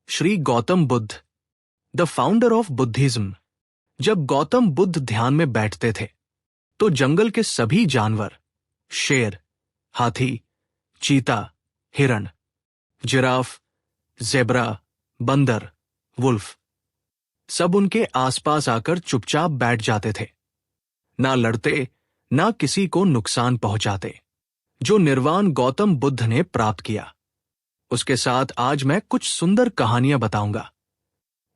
Shri Gautam Buddha, the founder of Buddhism. जब गौतम बुद्ध ध्यान में बैठते थे तो जंगल के सभी जानवर, शेर, हाथी, चीता, हिरण, जिराफ, ज़ेब्रा, बंदर, वुल्फ, सब उनके आसपास आकर चुपचाप बैठ जाते थे। ना लड़ते, ना किसी को नुकसान पहुंचाते। जो निर्वाण गौतम बुद्ध ने प्राप्त किया, उसके साथ आज मैं कुछ सुंदर कहानियां बताऊंगा।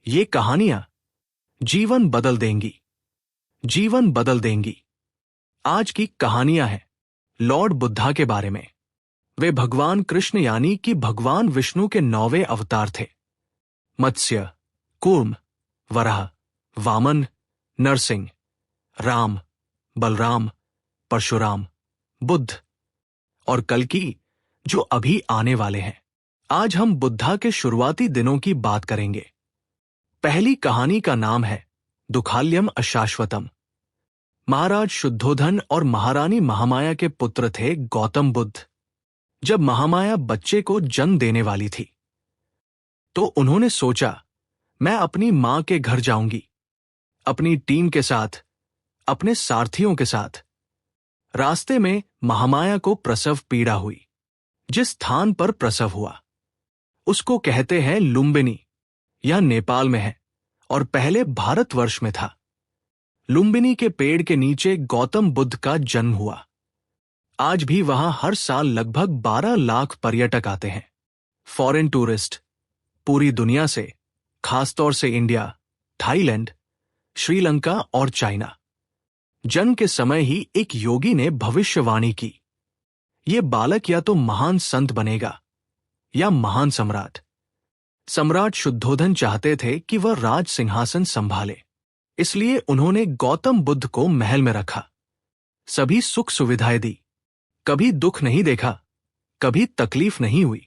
ये कहानियां जीवन बदल देंगी, जीवन बदल देंगी। आज की कहानियां हैं लॉर्ड बुद्धा के बारे में। वे भगवान कृष्ण यानी कि भगवान विष्णु के 9वें अवतार थे। मत्स्य, कूर्म, वराह, वामन, नरसिंह, राम, बलराम, परशुराम, बुद्ध और कल्कि, जो अभी आने वाले हैं। आज हम बुद्धा के शुरुआती दिनों की बात करेंगे। पहली कहानी का नाम है दुखाल्यम अशाश्वतम। महाराज शुद्धोधन और महारानी महामाया के पुत्र थे गौतम बुद्ध। जब महामाया बच्चे को जन्म देने वाली थी तो उन्होंने सोचा, मैं अपनी मां के घर जाऊंगी, अपनी टीम के साथ, अपने सारथियों के साथ। रास्ते में महामाया को प्रसव पीड़ा हुई। जिस स्थान पर प्रसव हुआ उसको कहते हैं लुम्बिनी। यह नेपाल में है और पहले भारतवर्ष में था। लुम्बिनी के पेड़ के नीचे गौतम बुद्ध का जन्म हुआ। आज भी वहां हर साल लगभग 12 लाख पर्यटक आते हैं। फॉरेन टूरिस्ट पूरी दुनिया से, खासतौर से इंडिया, थाईलैंड, श्रीलंका और चाइना। जन्म के समय ही एक योगी ने भविष्यवाणी की, ये बालक या तो महान संत बनेगा या महान सम्राट। सम्राट शुद्धोधन चाहते थे कि वह राज सिंहासन संभाले, इसलिए उन्होंने गौतम बुद्ध को महल में रखा। सभी सुख सुविधाएं दी, कभी दुख नहीं देखा, कभी तकलीफ नहीं हुई।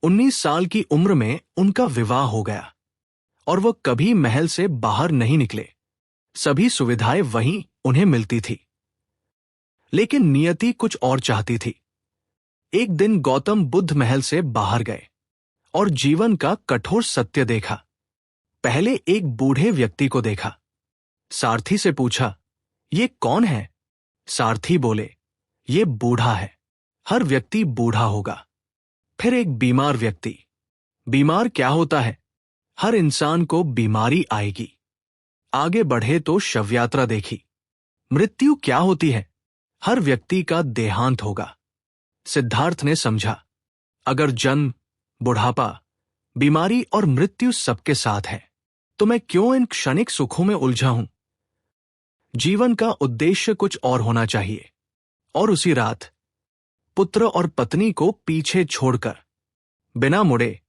19 साल की उम्र में उनका विवाह हो गया और वह कभी महल से बाहर नहीं निकले। सभी सुविधाएं वहीं उन्हें मिलती थी। लेकिन नियति कुछ और चाहती थी। एक दिन गौतम बुद्ध महल से बाहर गए और जीवन का कठोर सत्य देखा। पहले एक बूढ़े व्यक्ति को देखा। सारथी से पूछा, ये कौन है? सारथी बोले, ये बूढ़ा है। हर व्यक्ति बूढ़ा होगा। फिर एक बीमार व्यक्ति। बीमार क्या होता है? हर इंसान को बीमारी आएगी। आगे बढ़े तो शवयात्रा देखी। मृत्यु क्या होती है? हर व्यक्ति का देहांत होगा। सिद्धार्थ ने समझा, अगर जन्म, बुढ़ापा, बीमारी और मृत्यु सबके साथ है तो मैं क्यों इन क्षणिक सुखों में उलझा हूं? जीवन का उद्देश्य कुछ और होना चाहिए। और उसी रात पुत्र और पत्नी को पीछे छोड़कर बिना मुड़े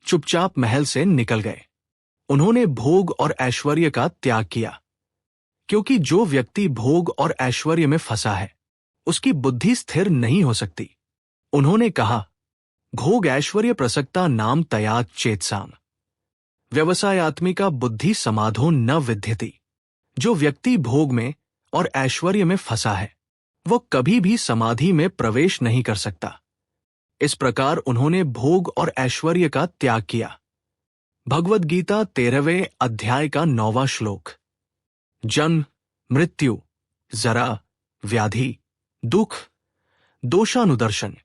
चुपचाप महल से निकल गए। उन्होंने भोग और ऐश्वर्य का त्याग किया, क्योंकि जो व्यक्ति भोग और ऐश्वर्य में फंसा है उसकी बुद्धि स्थिर नहीं हो सकती। उन्होंने कहा, भोग ऐश्वर्य प्रसक्ता नाम तयात चेतसाम, व्यवसायात्मिका बुद्धि समाधो न विद्यति। जो व्यक्ति भोग में और ऐश्वर्य में फंसा है वो कभी भी समाधि में प्रवेश नहीं कर सकता। इस प्रकार उन्होंने भोग और ऐश्वर्य का त्याग किया। भगवद गीता 13वें अध्याय का 9वां श्लोक। जन्म, मृत्यु, जरा, व्याधि, दुख, दोषानुदर्शन।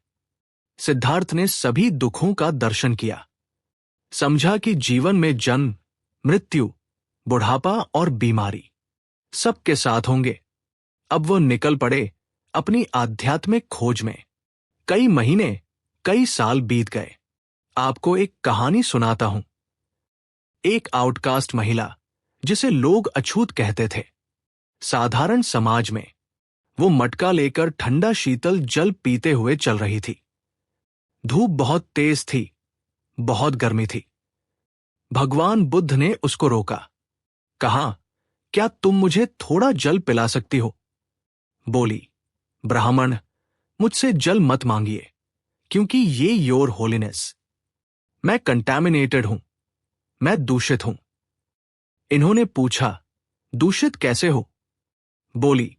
सिद्धार्थ ने सभी दुखों का दर्शन किया। समझा कि जीवन में जन्म, मृत्यु, बुढ़ापा और बीमारी सबके साथ होंगे। अब वो निकल पड़े अपनी आध्यात्मिक खोज में। कई महीने, कई साल बीत गए। आपको एक कहानी सुनाता हूं। एक आउटकास्ट महिला, जिसे लोग अछूत कहते थे, साधारण समाज में वो मटका लेकर ठंडा शीतल जल पीते हुए चल रही थी। धूप बहुत तेज थी, बहुत गर्मी थी। भगवान बुद्ध ने उसको रोका। कहा, क्या तुम मुझे थोड़ा जल पिला सकती हो? बोली, ब्राह्मण, मुझसे जल मत मांगिए, क्योंकि ये योर होलीनेस, मैं कंटैमिनेटेड हूं, मैं दूषित हूं। इन्होंने पूछा, दूषित कैसे हो? बोली,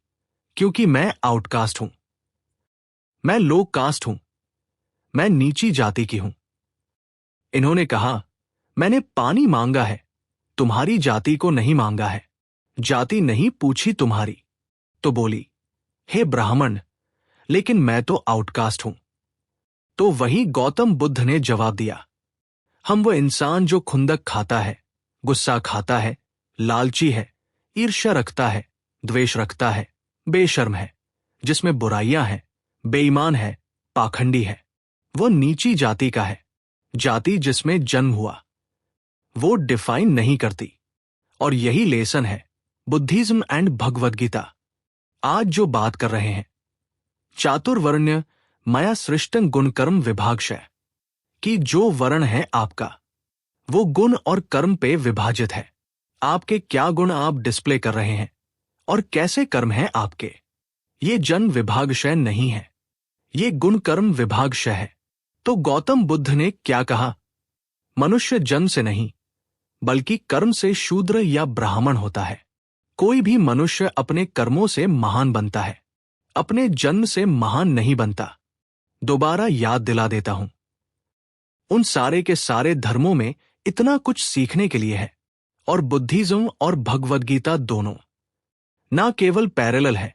क्योंकि मैं आउटकास्ट हूं, मैं लो कास्ट हूं, मैं नीची जाति की हूं। इन्होंने कहा, मैंने पानी मांगा है, तुम्हारी जाति को नहीं मांगा है, जाति नहीं पूछी तुम्हारी। तो बोली, हे ब्राह्मण, लेकिन मैं तो आउटकास्ट हूं। तो वही गौतम बुद्ध ने जवाब दिया, हम वो इंसान जो खुंदक खाता है, गुस्सा खाता है, लालची है, ईर्ष्या रखता है, द्वेष रखता है, बेशर्म है, जिसमें बुराइयां हैं, बेईमान है, पाखंडी है, वो नीची जाति का है। जाति जिसमें जन्म हुआ वो डिफाइन नहीं करती। और यही लेसन है बुद्धिज्म एंड भगवद गीता। आज जो बात कर रहे हैं, चातुर्वर्ण्य मया सृष्टं गुणकर्म विभागशय, कि जो वर्ण है आपका वो गुण और कर्म पे विभाजित है। आपके क्या गुण आप डिस्प्ले कर रहे हैं और कैसे कर्म हैं आपके, ये जन्म विभागशय नहीं है, ये गुण कर्म विभागशय है। तो गौतम बुद्ध ने क्या कहा, मनुष्य जन्म से नहीं बल्कि कर्म से शूद्र या ब्राह्मण होता है। कोई भी मनुष्य अपने कर्मों से महान बनता है, अपने जन्म से महान नहीं बनता। दोबारा याद दिला देता हूं, उन सारे के सारे धर्मों में इतना कुछ सीखने के लिए है, और बुद्धिज्म और भगवद गीता दोनों ना केवल पैरेलल है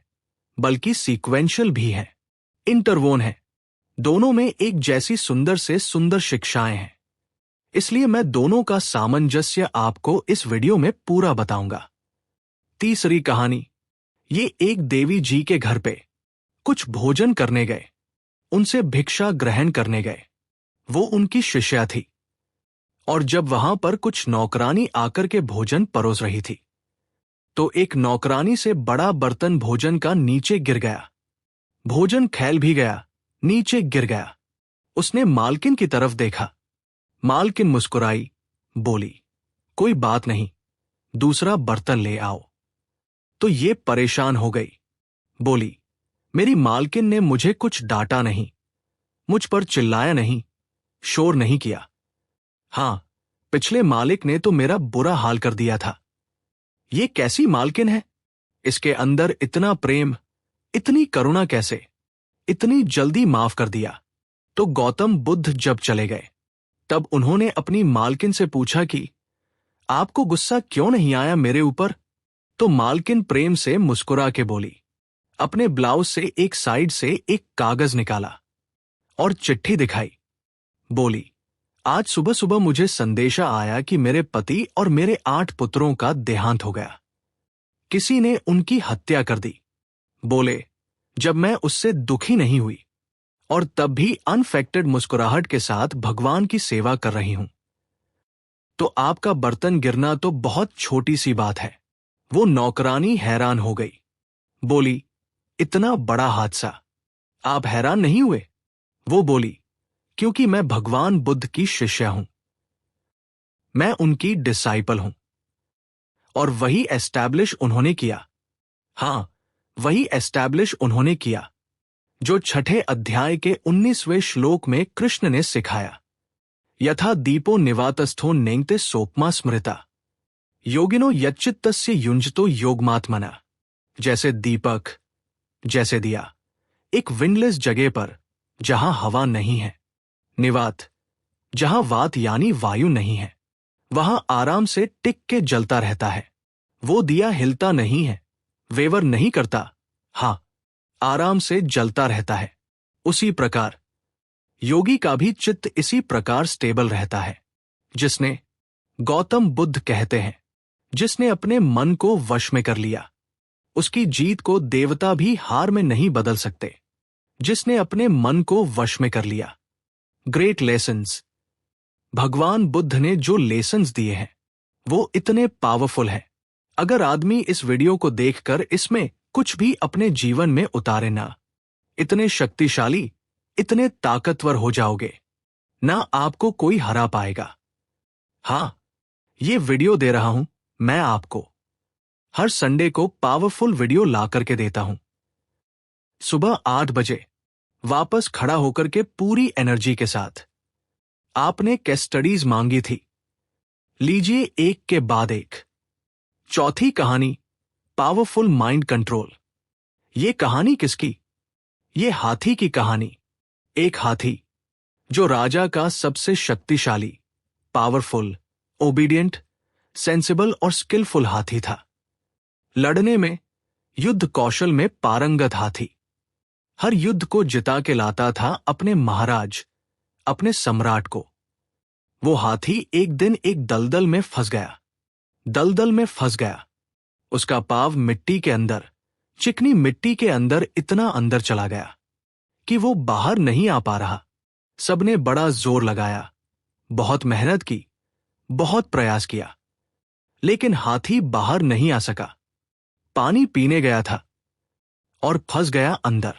बल्कि सीक्वेंशियल भी है, इंटरवोन है। दोनों में एक जैसी सुंदर से सुंदर शिक्षाएं हैं। इसलिए मैं दोनों का सामंजस्य आपको इस वीडियो में पूरा बताऊंगा। तीसरी कहानी, ये एक देवी जी के घर पे कुछ भोजन करने गए, उनसे भिक्षा ग्रहण करने गए। वो उनकी शिष्या थी, और जब वहां पर कुछ नौकरानी आकर के भोजन परोस रही थी, तो एक नौकरानी से बड़ा बर्तन भोजन का नीचे गिर गया। भोजन खैल भी गया, नीचे गिर गया। उसने मालकिन की तरफ देखा। मालकिन मुस्कुराई, बोली, कोई बात नहीं, दूसरा बर्तन ले आओ। तो ये परेशान हो गई, बोली, मेरी मालकिन ने मुझे कुछ डांटा नहीं, मुझ पर चिल्लाया नहीं, शोर नहीं किया। हां, पिछले मालिक ने तो मेरा बुरा हाल कर दिया था। ये कैसी मालकिन है, इसके अंदर इतना प्रेम, इतनी करुणा कैसे, इतनी जल्दी माफ कर दिया। तो गौतम बुद्ध जब चले गए, तब उन्होंने अपनी मालकिन से पूछा कि आपको गुस्सा क्यों नहीं आया मेरे ऊपर। तो मालकिन प्रेम से मुस्कुरा के बोली, अपने ब्लाउज से एक साइड से एक कागज निकाला और चिट्ठी दिखाई। बोली, आज सुबह सुबह मुझे संदेशा आया कि मेरे पति और मेरे 8 पुत्रों का देहांत हो गया, किसी ने उनकी हत्या कर दी। बोले, जब मैं उससे दुखी नहीं हुई और तब भी अनफेक्टेड मुस्कुराहट के साथ भगवान की सेवा कर रही हूं, तो आपका बर्तन गिरना तो बहुत छोटी सी बात है। वो नौकरानी हैरान हो गई, बोली, इतना बड़ा हादसा, आप हैरान नहीं हुए। वो बोली, क्योंकि मैं भगवान बुद्ध की शिष्या हूं, मैं उनकी डिसाइपल हूं। और वही एस्टैब्लिश उन्होंने किया। हां, वही एस्टैब्लिश उन्होंने किया जो 6ठे अध्याय के 19वें श्लोक में कृष्ण ने सिखाया। यथा दीपो निवातस्थो नेंगते सोपमा स्मृता, योगिनो यच्चित्तस्य युंजतो योगमात्मना। जैसे दीपक, जैसे दिया, एक विंडलेस जगह पर जहां हवा नहीं है, निवात, जहां वात यानी वायु नहीं है, वहां आराम से टिक के जलता रहता है। वो दिया हिलता नहीं है, वेवर नहीं करता, हां, आराम से जलता रहता है। उसी प्रकार योगी का भी चित्त इसी प्रकार स्टेबल रहता है, जिसने, गौतम बुद्ध कहते हैं, जिसने अपने मन को वश में कर लिया, उसकी जीत को देवता भी हार में नहीं बदल सकते। जिसने अपने मन को वश में कर लिया। ग्रेट लेसन्स, भगवान बुद्ध ने जो लेसन्स दिए हैं वो इतने पावरफुल हैं। अगर आदमी इस वीडियो को देखकर इसमें कुछ भी अपने जीवन में उतारे ना, इतने शक्तिशाली, इतने ताकतवर हो जाओगे, ना आपको कोई हरा पाएगा। हां, ये वीडियो दे रहा हूं मैं आपको। हर संडे को पावरफुल वीडियो ला करके देता हूं। सुबह 8 बजे वापस खड़ा होकर के पूरी एनर्जी के साथ। आपने केस स्टडीज मांगी थी, लीजिए एक के बाद एक। चौथी कहानी, पावरफुल माइंड कंट्रोल। ये कहानी किसकी? ये हाथी की कहानी। एक हाथी जो राजा का सबसे शक्तिशाली, पावरफुल, ओबीडियंट, सेंसिबल और स्किलफुल हाथी था। लड़ने में, युद्ध कौशल में पारंगत हाथी। हर युद्ध को जिता के लाता था अपने महाराज, अपने सम्राट को। वो हाथी एक दिन एक दलदल में फंस गया। दलदल में फंस गया। उसका पाँव मिट्टी के अंदर, चिकनी मिट्टी के अंदर इतना अंदर चला गया कि वो बाहर नहीं आ पा रहा। सबने बड़ा जोर लगाया, बहुत मेहनत की, बहुत प्रयास किया, लेकिन हाथी बाहर नहीं आ सका। पानी पीने गया था और फंस गया अंदर।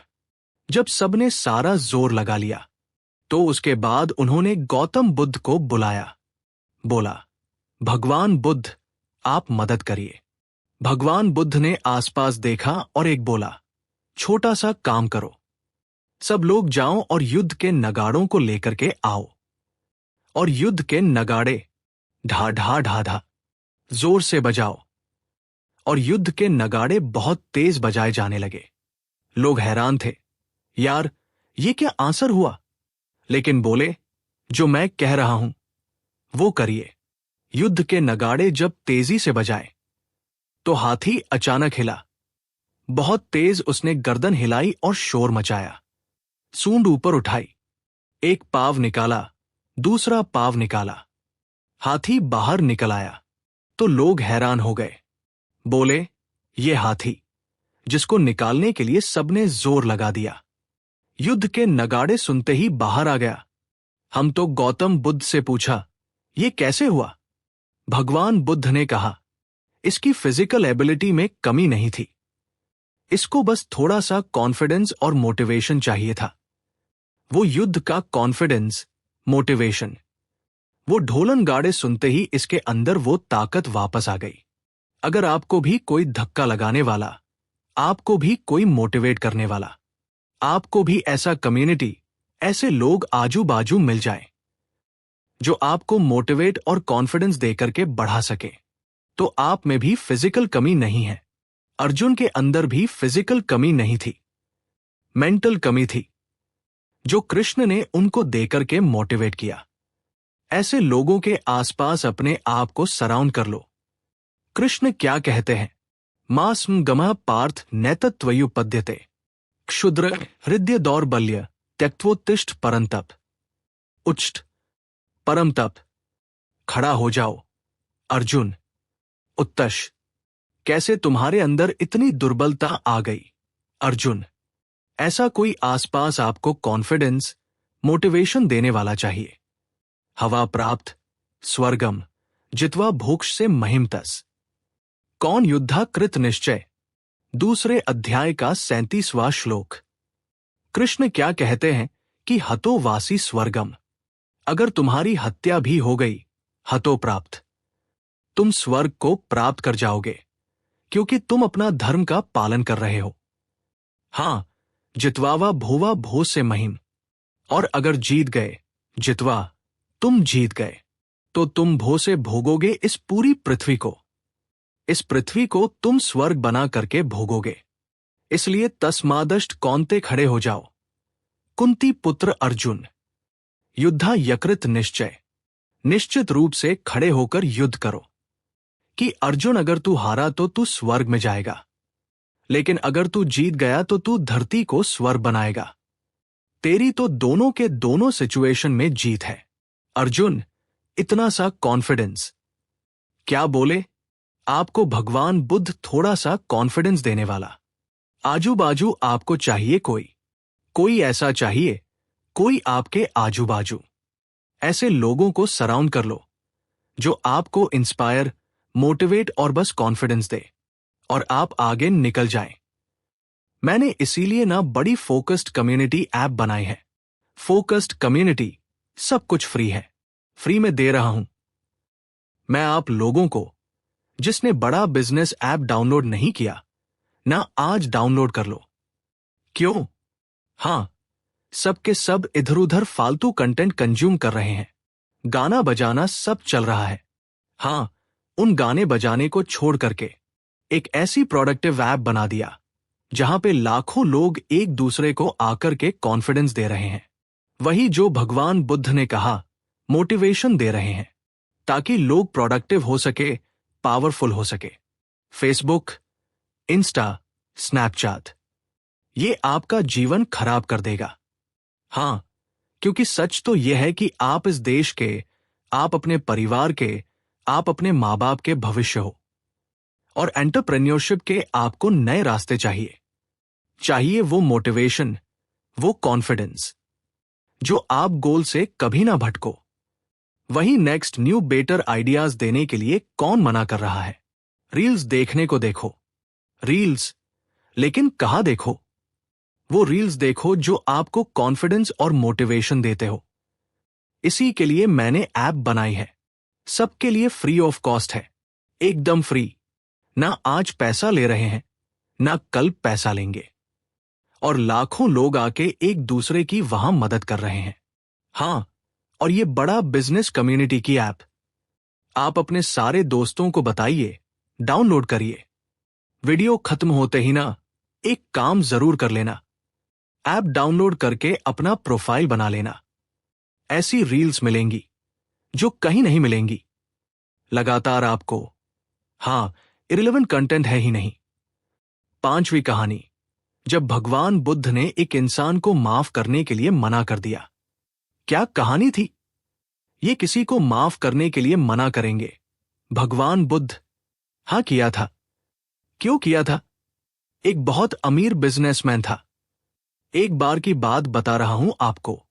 जब सबने सारा जोर लगा लिया तो उसके बाद उन्होंने गौतम बुद्ध को बुलाया। बोला, भगवान बुद्ध, आप मदद करिए। भगवान बुद्ध ने आसपास देखा और एक बोला, छोटा सा काम करो। सब लोग जाओ और युद्ध के नगाड़ों को लेकर के आओ। और युद्ध के नगाड़े ढा ढा ढा ढा जोर से बजाओ। और युद्ध के नगाड़े बहुत तेज बजाए जाने लगे। लोग हैरान थे, यार ये क्या आंसर हुआ? लेकिन बोले, जो मैं कह रहा हूं वो करिए। युद्ध के नगाड़े जब तेजी से बजाए तो हाथी अचानक हिला। बहुत तेज उसने गर्दन हिलाई और शोर मचाया। सूंड ऊपर उठाई, एक पाँव निकाला, दूसरा पाँव निकाला। हाथी बाहर निकल आया तो लोग हैरान हो गए। बोले, ये हाथी जिसको निकालने के लिए सबने जोर लगा दिया, युद्ध के नगाड़े सुनते ही बाहर आ गया। हम तो गौतम बुद्ध से पूछा, ये कैसे हुआ? भगवान बुद्ध ने कहा, इसकी फिजिकल एबिलिटी में कमी नहीं थी, इसको बस थोड़ा सा कॉन्फिडेंस और मोटिवेशन चाहिए था। वो युद्ध का कॉन्फिडेंस, मोटिवेशन, वो ढोलन गाड़े सुनते ही इसके अंदर वो ताकत वापस आ गई। अगर आपको भी कोई धक्का लगाने वाला, आपको भी कोई मोटिवेट करने वाला, आपको भी ऐसा कम्युनिटी, ऐसे लोग आजू बाजू मिल जाए जो आपको मोटिवेट और कॉन्फिडेंस देकर के बढ़ा सके, तो आप में भी फिजिकल कमी नहीं है। अर्जुन के अंदर भी फिजिकल कमी नहीं थी, मेंटल कमी थी, जो कृष्ण ने उनको देकर के मोटिवेट किया। ऐसे लोगों के आसपास अपने आप को सराउंड कर लो। कृष्ण क्या कहते हैं? मास्म गमः पार्थ नैतत्वयुपद्यते, क्षुद्र हृदय दौर्बल्य त्यक्त्वोत्तिष्ठ परंतप। उच्च परम तप, खड़ा हो जाओ अर्जुन। उत्तश, कैसे तुम्हारे अंदर इतनी दुर्बलता आ गई अर्जुन? ऐसा कोई आसपास आपको कॉन्फिडेंस, मोटिवेशन देने वाला चाहिए। हवा प्राप्त स्वर्गम जित्वा भोक्ष से महिमतस। कौन युद्धा कृत निश्चय, दूसरे अध्याय का 37वां श्लोक। कृष्ण क्या कहते हैं कि हतो वासी स्वर्गम, अगर तुम्हारी हत्या भी हो गई, हतो प्राप्त, तुम स्वर्ग को प्राप्त कर जाओगे, क्योंकि तुम अपना धर्म का पालन कर रहे हो। हां, जितवावा भोवा भो से महिम, और अगर जीत गए, जितवा तुम जीत गए, तो तुम भो से भोगोगे इस पूरी पृथ्वी को। इस पृथ्वी को तुम स्वर्ग बना करके भोगोगे। इसलिए तस्मादष्ट कौनते खड़े हो जाओ। कुंती पुत्र अर्जुन, युद्धा यकृत निश्चय, निश्चित रूप से खड़े होकर युद्ध करो। कि अर्जुन अगर तू हारा तो तू स्वर्ग में जाएगा, लेकिन अगर तू जीत गया तो तू धरती को स्वर्ग बनाएगा। तेरी तो दोनों के दोनों सिचुएशन में जीत है। अर्जुन, इतना सा कॉन्फिडेंस। क्या बोले? आपको भगवान बुद्ध थोड़ा सा कॉन्फिडेंस देने वाला। आजू बाजू आपको चाहिए कोई ऐसा चाहिए, कोई आपके आजू बाजू। ऐसे लोगों को सराउंड कर लो जो आपको इंस्पायर, मोटिवेट और बस कॉन्फिडेंस दे, और आप आगे निकल जाएं। मैंने इसीलिए ना बड़ी फोकस्ड कम्युनिटी ऐप बनाई है। फोकस्ड कम्युनिटी, सब कुछ फ्री है, फ्री में दे रहा हूं। मैं आप लोगों को, जिसने बड़ा बिजनेस ऐप डाउनलोड नहीं किया ना, आज डाउनलोड कर लो। क्यों? हां, सबके सब इधर उधर फालतू कंटेंट कंज्यूम कर रहे हैं। गाना बजाना सब चल रहा है। हां, उन गाने बजाने को छोड़ करके एक ऐसी प्रोडक्टिव ऐप बना दिया जहां पे लाखों लोग एक दूसरे को आकर के कॉन्फिडेंस दे रहे हैं। वही जो भगवान बुद्ध ने कहा, मोटिवेशन दे रहे हैं। ताकि लोग प्रोडक्टिव हो सके, पावरफुल हो सके। फेसबुक, इंस्टा, स्नैपचैट, ये आपका जीवन खराब कर देगा। हाँ, क्योंकि सच तो यह है कि आप इस देश के, आप अपने परिवार के, आप अपने माँ बाप के भविष्य हो। और एंटरप्रेन्योरशिप के आपको नए रास्ते चाहिए वो मोटिवेशन, वो कॉन्फिडेंस, जो आप गोल से कभी ना भटको। वही नेक्स्ट न्यू बेटर आइडियाज देने के लिए कौन मना कर रहा है? रील्स देखने को देखो, रील्स, लेकिन कहाँ देखो? वो रील्स देखो जो आपको कॉन्फिडेंस और मोटिवेशन देते हो। इसी के लिए मैंने ऐप बनाई है, सबके लिए फ्री ऑफ कॉस्ट है, एकदम फ्री। ना आज पैसा ले रहे हैं, ना कल पैसा लेंगे। और लाखों लोग आके एक दूसरे की वहां मदद कर रहे हैं। हाँ, और ये बड़ा बिजनेस कम्युनिटी की ऐप। आप अपने सारे दोस्तों को बताइए, डाउनलोड करिए। वीडियो खत्म होते ही ना एक काम जरूर कर लेना, ऐप डाउनलोड करके अपना प्रोफाइल बना लेना। ऐसी रील्स मिलेंगी जो कहीं नहीं मिलेंगी। लगातार आपको, हाँ, इरिलेवेंट कंटेंट है ही नहीं। 5वीं कहानी, जब भगवान बुद्ध ने एक इंसान को माफ करने के लिए मना कर दिया। क्या कहानी थी? ये किसी को माफ करने के लिए मना करेंगे? भगवान बुद्ध? हाँ, किया था। क्यों किया था? एक बहुत अमीर बिजनेसमैन था। एक बार की बात बता रहा हूं आपको।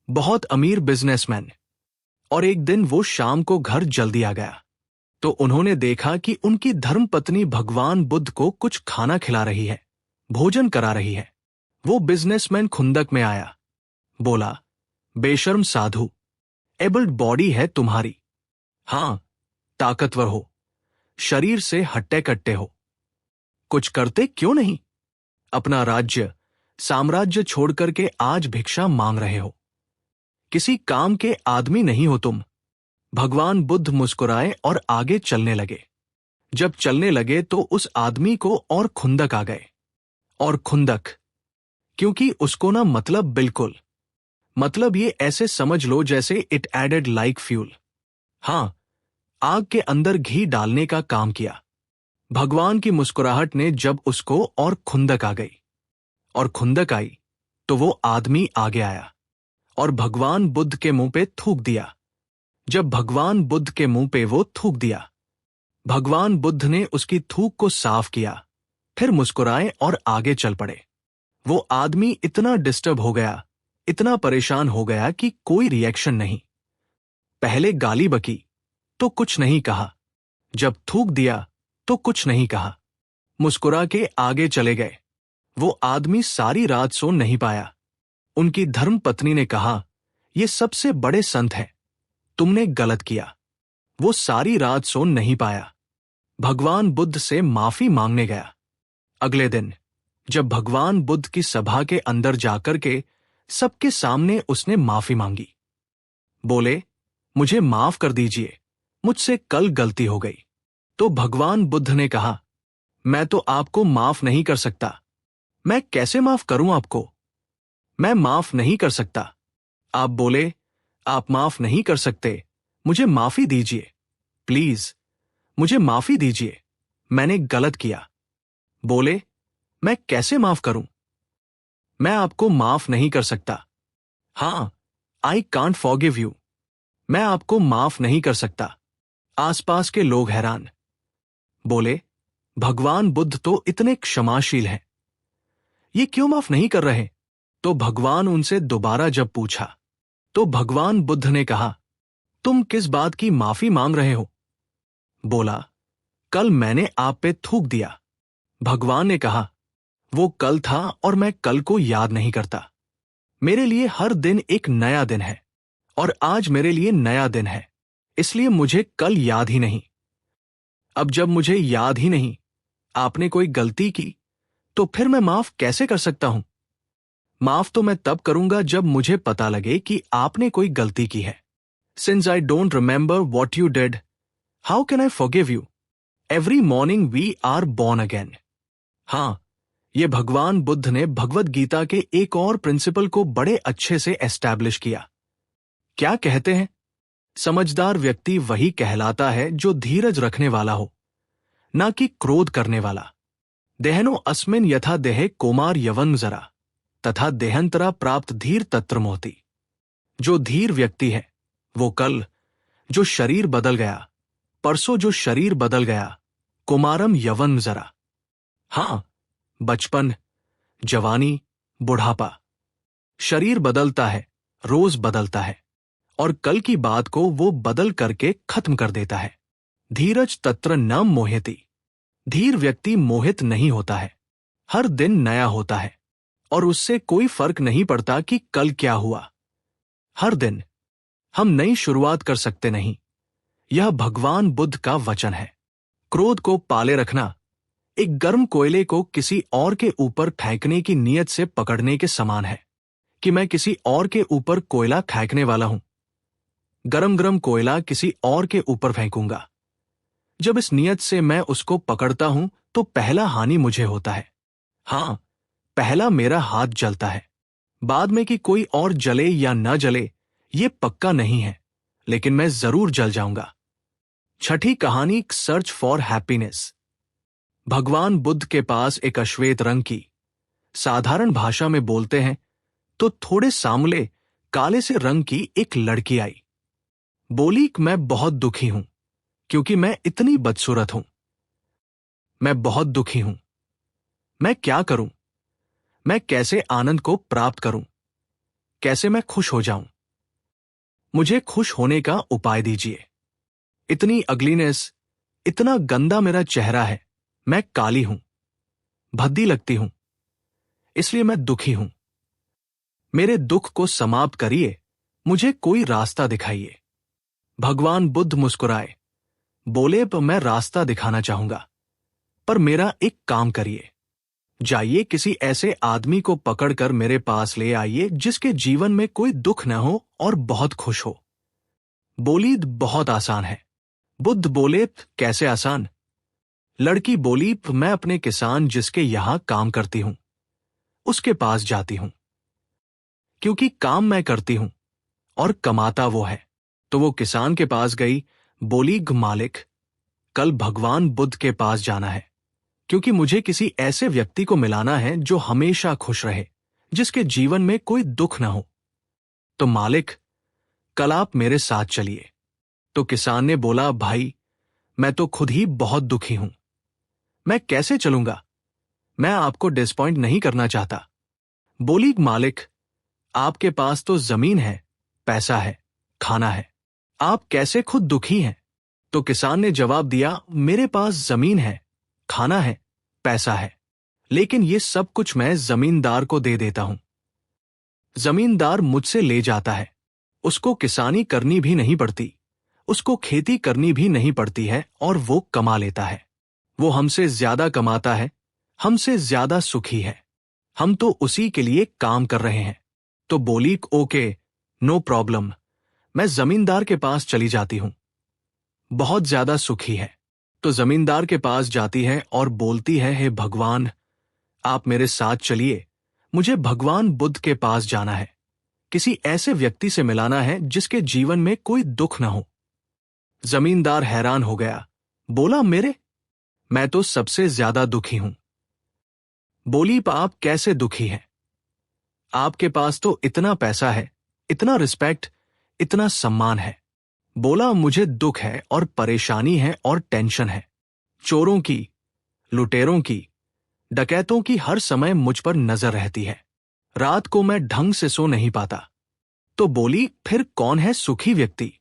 बहुत अमीर बिजनेसमैन। और एक दिन वो शाम को घर जल्दी आ गया, तो उन्होंने देखा कि उनकी धर्मपत्नी भगवान बुद्ध को कुछ खाना खिला रही है, भोजन करा रही है। वो बिजनेसमैन खुंदक में आया, बोला, बेशर्म साधु, एबल्ड बॉडी है तुम्हारी। हाँ, ताकतवर हो, शरीर से हट्टे कट्टे हो, कुछ करते क्यों नहीं? अपना राज्य, साम्राज्य छोड़कर के आज भिक्षा मांग रहे हो, किसी काम के आदमी नहीं हो तुम। भगवान बुद्ध मुस्कुराए और आगे चलने लगे। जब चलने लगे तो उस आदमी को और खुंदक आ गए। और खुंदक, क्योंकि उसको ना मतलब बिल्कुल, मतलब ये ऐसे समझ लो जैसे इट एडेड लाइक फ्यूल। हाँ, आग के अंदर घी डालने का काम किया। भगवान की मुस्कुराहट ने जब उसको और खुंदक आ गई, और खुंदक आई, तो वो आदमी आगे आया और भगवान बुद्ध के मुंह पे थूक दिया। जब भगवान बुद्ध के मुंह पे वो थूक दिया, भगवान बुद्ध ने उसकी थूक को साफ किया, फिर मुस्कुराए और आगे चल पड़े। वो आदमी इतना डिस्टर्ब हो गया, इतना परेशान हो गया कि कोई रिएक्शन नहीं। पहले गाली बकी तो कुछ नहीं कहा, जब थूक दिया तो कुछ नहीं कहा, मुस्कुरा के आगे चले गए। वो आदमी सारी रात सो नहीं पाया। उनकी धर्मपत्नी ने कहा, ये सबसे बड़े संत हैं, तुमने गलत किया। वो सारी रात सो नहीं पाया, भगवान बुद्ध से माफी मांगने गया। अगले दिन जब भगवान बुद्ध की सभा के अंदर जाकर के सबके सामने उसने माफी मांगी, बोले, मुझे माफ कर दीजिए, मुझसे कल गलती हो गई। तो भगवान बुद्ध ने कहा, मैं तो आपको माफ नहीं कर सकता। मैं कैसे माफ करूं आपको? मैं माफ नहीं कर सकता। आप बोले, आप माफ नहीं कर सकते, मुझे माफी दीजिए, प्लीज, मुझे माफी दीजिए, मैंने गलत किया। बोले, मैं कैसे माफ करूं? मैं आपको माफ नहीं कर सकता। हाँ, आई कांट फॉरगिव यू। मैं आपको माफ नहीं कर सकता। आसपास के लोग हैरान। बोले, भगवान बुद्ध तो इतने क्षमाशील हैं, ये क्यों माफ नहीं कर रहे? तो भगवान उनसे दोबारा जब पूछा, तो भगवान बुद्ध ने कहा, तुम किस बात की माफी मांग रहे हो? बोला, कल मैंने आप पे थूक दिया। भगवान ने कहा, वो कल था और मैं कल को याद नहीं करता। मेरे लिए हर दिन एक नया दिन है, और आज मेरे लिए नया दिन है, इसलिए मुझे कल याद ही नहीं। अब जब मुझे याद ही नहीं, आपने कोई गलती की, तो फिर मैं माफ कैसे कर सकता हूं? माफ तो मैं तब करूंगा जब मुझे पता लगे कि आपने कोई गलती की है। Since I don't remember what you did, how can I forgive you? Every morning we are born again. हाँ, ये भगवान बुद्ध ने भगवत गीता के एक और प्रिंसिपल को बड़े अच्छे से एस्टैब्लिश किया। क्या कहते हैं? समझदार व्यक्ति वही कहलाता है जो धीरज रखने वाला हो, ना कि क्रोध करने वाला। देहनो अस्मिन यथा देहे कोमार यवंग जरा तथा देहंतरा प्राप्त धीर तत्र मोहति। जो धीर व्यक्ति है वो कल जो शरीर बदल गया, परसों जो शरीर बदल गया, कुमारम यवन जरा। हां, बचपन, जवानी, बुढ़ापा, शरीर बदलता है, रोज बदलता है, और कल की बात को वो बदल करके खत्म कर देता है। धीरज तत्र न मोह्यति। धीर व्यक्ति मोहित नहीं होता है। हर दिन नया होता है और उससे कोई फर्क नहीं पड़ता कि कल क्या हुआ। हर दिन हम नई शुरुआत कर सकते नहीं। यह भगवान बुद्ध का वचन है। क्रोध को पाले रखना एक गर्म कोयले को किसी और के ऊपर फेंकने की नीयत से पकड़ने के समान है कि मैं किसी और के ऊपर कोयला फेंकने वाला हूं। गरम गरम कोयला किसी और के ऊपर फेंकूंगा। जब इस नियत से मैं उसको पकड़ता हूं तो पहला हानि मुझे होता है। हां, पहला मेरा हाथ जलता है। बाद में कि कोई और जले या न जले ये पक्का नहीं है, लेकिन मैं जरूर जल जाऊंगा। छठी कहानी, सर्च फॉर हैप्पीनेस। भगवान बुद्ध के पास एक अश्वेत रंग की, साधारण भाषा में बोलते हैं तो थोड़े सांवले काले से रंग की एक लड़की आई। बोली, मैं बहुत दुखी हूं क्योंकि मैं इतनी बदसूरत हूं। मैं बहुत दुखी हूं। मैं क्या करूं? मैं कैसे आनंद को प्राप्त करूं? कैसे मैं खुश हो जाऊं? मुझे खुश होने का उपाय दीजिए। इतनी अगलीनेस, इतना गंदा मेरा चेहरा है। मैं काली हूं, भद्दी लगती हूं, इसलिए मैं दुखी हूं। मेरे दुख को समाप्त करिए, मुझे कोई रास्ता दिखाइए। भगवान बुद्ध मुस्कुराए, बोले, मैं रास्ता दिखाना चाहूंगा, पर मेरा एक काम करिए। जाइए किसी ऐसे आदमी को पकड़कर मेरे पास ले आइए जिसके जीवन में कोई दुख न हो और बहुत खुश हो। बोली, बहुत आसान है। बुद्ध बोले, कैसे आसान? लड़की बोली, मैं अपने किसान जिसके यहां काम करती हूं उसके पास जाती हूं, क्योंकि काम मैं करती हूं और कमाता वो है। तो वो किसान के पास गई। बोली, मालिक, कल भगवान बुद्ध के पास जाना है क्योंकि मुझे किसी ऐसे व्यक्ति को मिलाना है जो हमेशा खुश रहे, जिसके जीवन में कोई दुख न हो। तो मालिक, कल आप मेरे साथ चलिए। तो किसान ने बोला, भाई, मैं तो खुद ही बहुत दुखी हूं, मैं कैसे चलूंगा? मैं आपको डिसपॉइंट नहीं करना चाहता। बोली, मालिक, आपके पास तो जमीन है, पैसा है, खाना है, आप कैसे खुद दुखी हैं? तो किसान ने जवाब दिया, मेरे पास जमीन है, खाना है, पैसा है, लेकिन ये सब कुछ मैं जमींदार को दे देता हूं। जमींदार मुझसे ले जाता है, उसको किसानी करनी भी नहीं पड़ती, उसको खेती करनी भी नहीं पड़ती है और वो कमा लेता है। वो हमसे ज्यादा कमाता है, हमसे ज्यादा सुखी है। हम तो उसी के लिए काम कर रहे हैं। तो बोली, ओके, नो प्रॉब्लम, मैं जमींदार के पास चली जाती हूं, बहुत ज्यादा सुखी है। तो जमींदार के पास जाती है और बोलती है, हे भगवान, आप मेरे साथ चलिए, मुझे भगवान बुद्ध के पास जाना है, किसी ऐसे व्यक्ति से मिलाना है जिसके जीवन में कोई दुख न हो। जमींदार हैरान हो गया, बोला, मैं तो सबसे ज्यादा दुखी हूं। बोली, आप कैसे दुखी हैं? आपके पास तो इतना पैसा है, इतना रिस्पेक्ट, इतना सम्मान है। बोला, मुझे दुख है और परेशानी है और टेंशन है। चोरों की, लुटेरों की, डकैतों की हर समय मुझ पर नजर रहती है। रात को मैं ढंग से सो नहीं पाता। तो बोली, फिर कौन है सुखी व्यक्ति?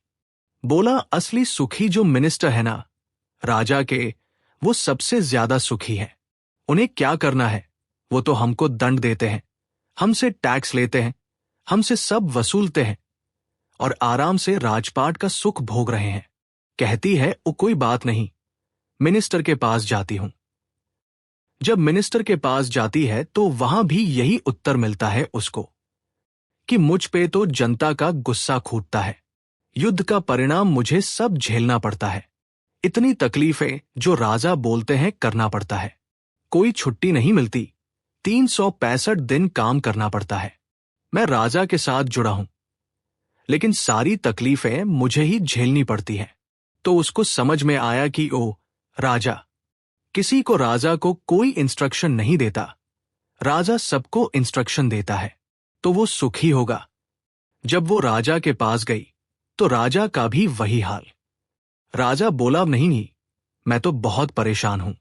बोला, असली सुखी जो मिनिस्टर है ना, राजा के, वो सबसे ज्यादा सुखी है। उन्हें क्या करना है? वो तो हमको दंड देते हैं, हमसे टैक्स लेते हैं, हमसे सब वसूलते हैं और आराम से राजपाट का सुख भोग रहे हैं। कहती है, वो कोई बात नहीं, मिनिस्टर के पास जाती हूं। जब मिनिस्टर के पास जाती है तो वहां भी यही उत्तर मिलता है उसको कि मुझ पे तो जनता का गुस्सा खूटता है, युद्ध का परिणाम मुझे सब झेलना पड़ता है। इतनी तकलीफें जो राजा बोलते हैं करना पड़ता है, कोई छुट्टी नहीं मिलती, 365 दिन काम करना पड़ता है। मैं राजा के साथ जुड़ा हूं, लेकिन सारी तकलीफें मुझे ही झेलनी पड़ती हैं। तो उसको समझ में आया कि ओ राजा, किसी को राजा को कोई इंस्ट्रक्शन नहीं देता, राजा सबको इंस्ट्रक्शन देता है, तो वो सुखी होगा। जब वो राजा के पास गई तो राजा का भी वही हाल। राजा बोला, नहीं, मैं तो बहुत परेशान हूं।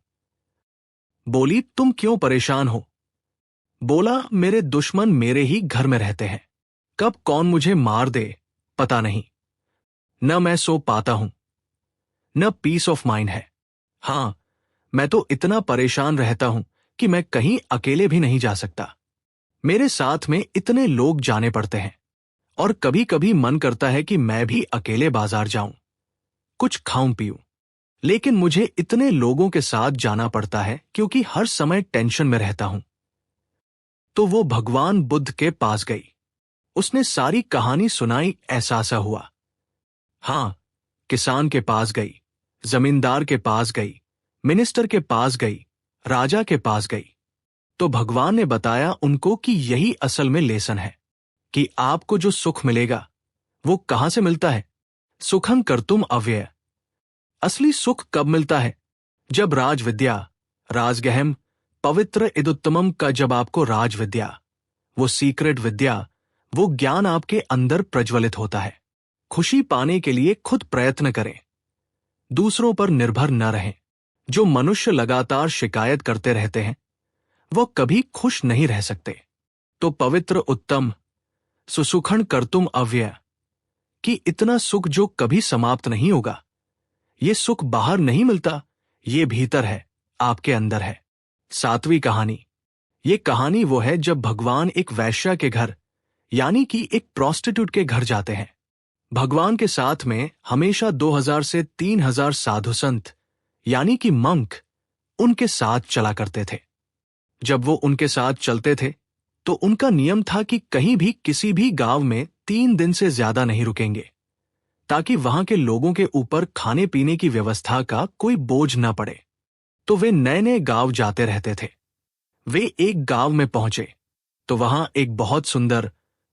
बोली, तुम क्यों परेशान हो? बोला, मेरे दुश्मन मेरे ही घर में रहते हैं, कब कौन मुझे मार दे पता नहीं। न मैं सो पाता हूं, न पीस ऑफ माइंड है। हां, मैं तो इतना परेशान रहता हूं कि मैं कहीं अकेले भी नहीं जा सकता। मेरे साथ में इतने लोग जाने पड़ते हैं और कभी कभी मन करता है कि मैं भी अकेले बाजार जाऊं, कुछ खाऊं पीऊं, लेकिन मुझे इतने लोगों के साथ जाना पड़ता है क्योंकि हर समय टेंशन में रहता हूं। तो वो भगवान बुद्ध के पास गई। उसने सारी कहानी सुनाई, एहसास हुआ। हां, किसान के पास गई, जमींदार के पास गई, मिनिस्टर के पास गई, राजा के पास गई। तो भगवान ने बताया उनको कि यही असल में लेसन है कि आपको जो सुख मिलेगा वो कहां से मिलता है। सुखं कर्तुम अव्यय। असली सुख कब मिलता है? जब राजविद्या, राजगहम, पवित्र इदुत्तमम का जब आपको राजविद्या, वो सीक्रेट विद्या, वो ज्ञान आपके अंदर प्रज्वलित होता है। खुशी पाने के लिए खुद प्रयत्न करें, दूसरों पर निर्भर न रहें। जो मनुष्य लगातार शिकायत करते रहते हैं वो कभी खुश नहीं रह सकते। तो पवित्र उत्तम सुसुखण कर्तुम अव्यय कि इतना सुख जो कभी समाप्त नहीं होगा। ये सुख बाहर नहीं मिलता, ये भीतर है, आपके अंदर है। 7वीं कहानी। ये कहानी वो है जब भगवान एक वैश्या के घर, यानी कि एक प्रोस्टिट्यूट के घर जाते हैं। भगवान के साथ में हमेशा 2000 से 3000 साधु संत, यानी कि मंक, उनके साथ चला करते थे। जब वो उनके साथ चलते थे तो उनका नियम था कि कहीं भी किसी भी गांव में 3 दिन से ज्यादा नहीं रुकेंगे, ताकि वहां के लोगों के ऊपर खाने पीने की व्यवस्था का कोई बोझ न पड़े। तो वे नए नए गांव जाते रहते थे। वे एक गांव में पहुंचे तो वहां एक बहुत सुंदर,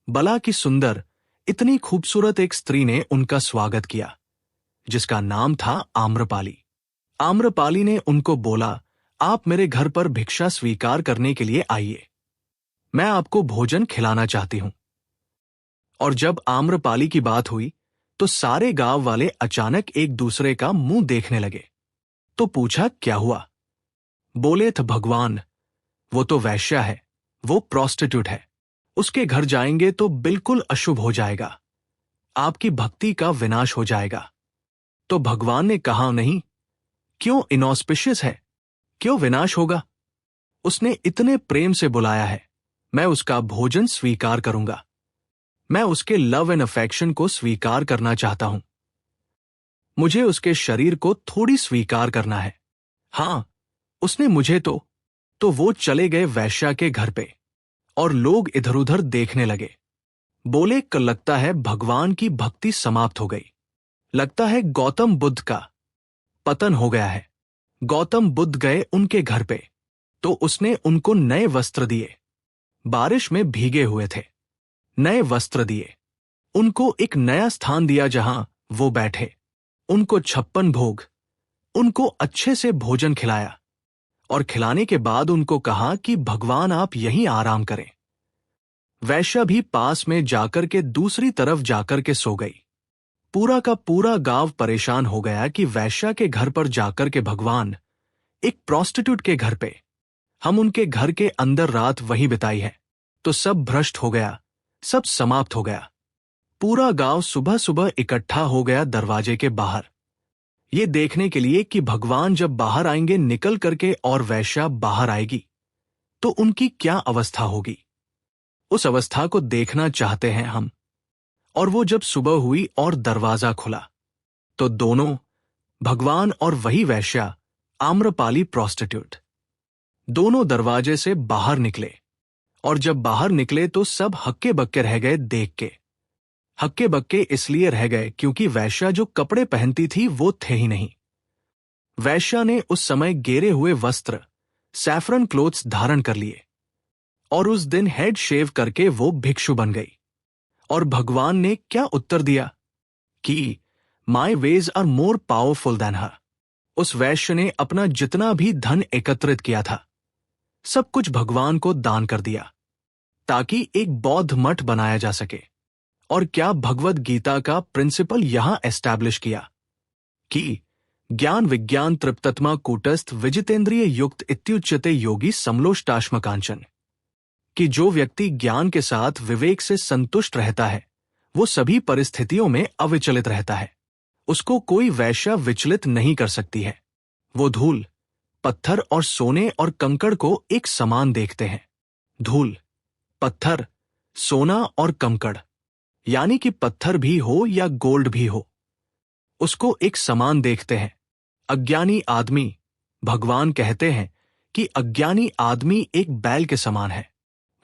बला की सुंदर, इतनी खूबसूरत एक स्त्री ने उनका स्वागत किया, जिसका नाम था आम्रपाली। आम्रपाली ने उनको बोला, आप मेरे घर पर भिक्षा स्वीकार करने के लिए आइए, मैं आपको भोजन खिलाना चाहती हूं। और जब आम्रपाली की बात हुई तो सारे गांव वाले अचानक एक दूसरे का मुंह देखने लगे। तो पूछा, क्या हुआ? बोले थे, भगवान, वो तो वैश्या है, वो प्रोस्टिट्यूट है, उसके घर जाएंगे तो बिल्कुल अशुभ हो जाएगा, आपकी भक्ति का विनाश हो जाएगा। तो भगवान ने कहा, नहीं, क्यों इनऑस्पिशियस है, क्यों विनाश होगा? उसने इतने प्रेम से बुलाया है, मैं उसका भोजन स्वीकार करूंगा। मैं उसके लव एंड अफेक्शन को स्वीकार करना चाहता हूं। मुझे उसके शरीर को थोड़ी स्वीकार करना है। हां, उसने मुझे तो वो चले गए वैश्या के घर पे और लोग इधर उधर देखने लगे। बोले, लगता है भगवान की भक्ति समाप्त हो गई, लगता है गौतम बुद्ध का पतन हो गया है। गौतम बुद्ध गए उनके घर पे तो उसने उनको नए वस्त्र दिए, बारिश में भीगे हुए थे, नए वस्त्र दिए, उनको एक नया स्थान दिया जहां वो बैठे, उनको 56 भोग, उनको अच्छे से भोजन खिलाया और खिलाने के बाद उनको कहा कि भगवान आप यहीं आराम करें। वैश्या भी पास में जाकर के दूसरी तरफ जाकर के सो गई। पूरा का पूरा गांव परेशान हो गया कि वैश्या के घर पर जाकर के भगवान, एक प्रोस्टिट्यूट के घर पे, हम उनके घर के अंदर रात वहीं बिताई है। तो सब भ्रष्ट हो गया, सब समाप्त हो गया। पूरा गांव सुबह सुबह इकट्ठा हो गया दरवाजे के बाहर, ये देखने के लिए कि भगवान जब बाहर आएंगे निकल करके और वैश्या बाहर आएगी तो उनकी क्या अवस्था होगी। उस अवस्था को देखना चाहते हैं हम। और वो जब सुबह हुई और दरवाजा खुला तो दोनों, भगवान और वही वैश्या, आम्रपाली प्रोस्टिट्यूट, दोनों दरवाजे से बाहर निकले। और जब बाहर निकले तो सब हक्के बक्के रह गए देख के। हक्के बक्के इसलिए रह गए क्योंकि वैश्या जो कपड़े पहनती थी वो थे ही नहीं। वैश्या ने उस समय गेरे हुए वस्त्र, सैफरन क्लोथ्स धारण कर लिए और उस दिन हेड शेव करके वो भिक्षु बन गई और भगवान ने क्या उत्तर दिया कि my ways are more powerful than her. उस वैश्य ने अपना जितना भी धन एकत्रित किया था सब कुछ भगवान को दान कर दिया ताकि एक बौद्ध मठ बनाया जा सके। और क्या भगवद गीता का प्रिंसिपल यहां एस्टैब्लिश किया कि ज्ञान विज्ञान तृप्तत्मा कूटस्थ विजितेंद्रिय युक्त इत्युच्यते योगी समलोष्टाश्म कांचन, कि जो व्यक्ति ज्ञान के साथ विवेक से संतुष्ट रहता है वो सभी परिस्थितियों में अविचलित रहता है। उसको कोई वैश्य विचलित नहीं कर सकती है। वो धूल, पत्थर और सोने और कंकड़ को एक समान देखते हैं। धूल, पत्थर, सोना और कंकड़, यानी कि पत्थर भी हो या गोल्ड भी हो, उसको एक समान देखते हैं। अज्ञानी आदमी, भगवान कहते हैं कि अज्ञानी आदमी एक बैल के समान है।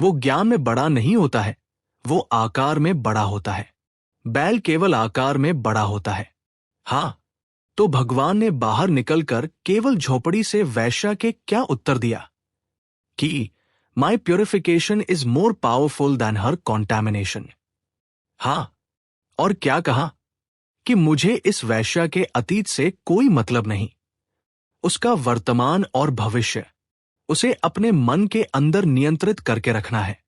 वो ज्ञान में बड़ा नहीं होता है, वो आकार में बड़ा होता है। बैल केवल आकार में बड़ा होता है। हाँ, तो भगवान ने बाहर निकलकर केवल झोपड़ी से वैश्या के क्या उत्तर दिया कि my purification is more powerful than her contamination. हाँ, और क्या कहा कि मुझे इस वैश्या के अतीत से कोई मतलब नहीं, उसका वर्तमान और भविष्य, उसे अपने मन के अंदर नियंत्रित करके रखना है।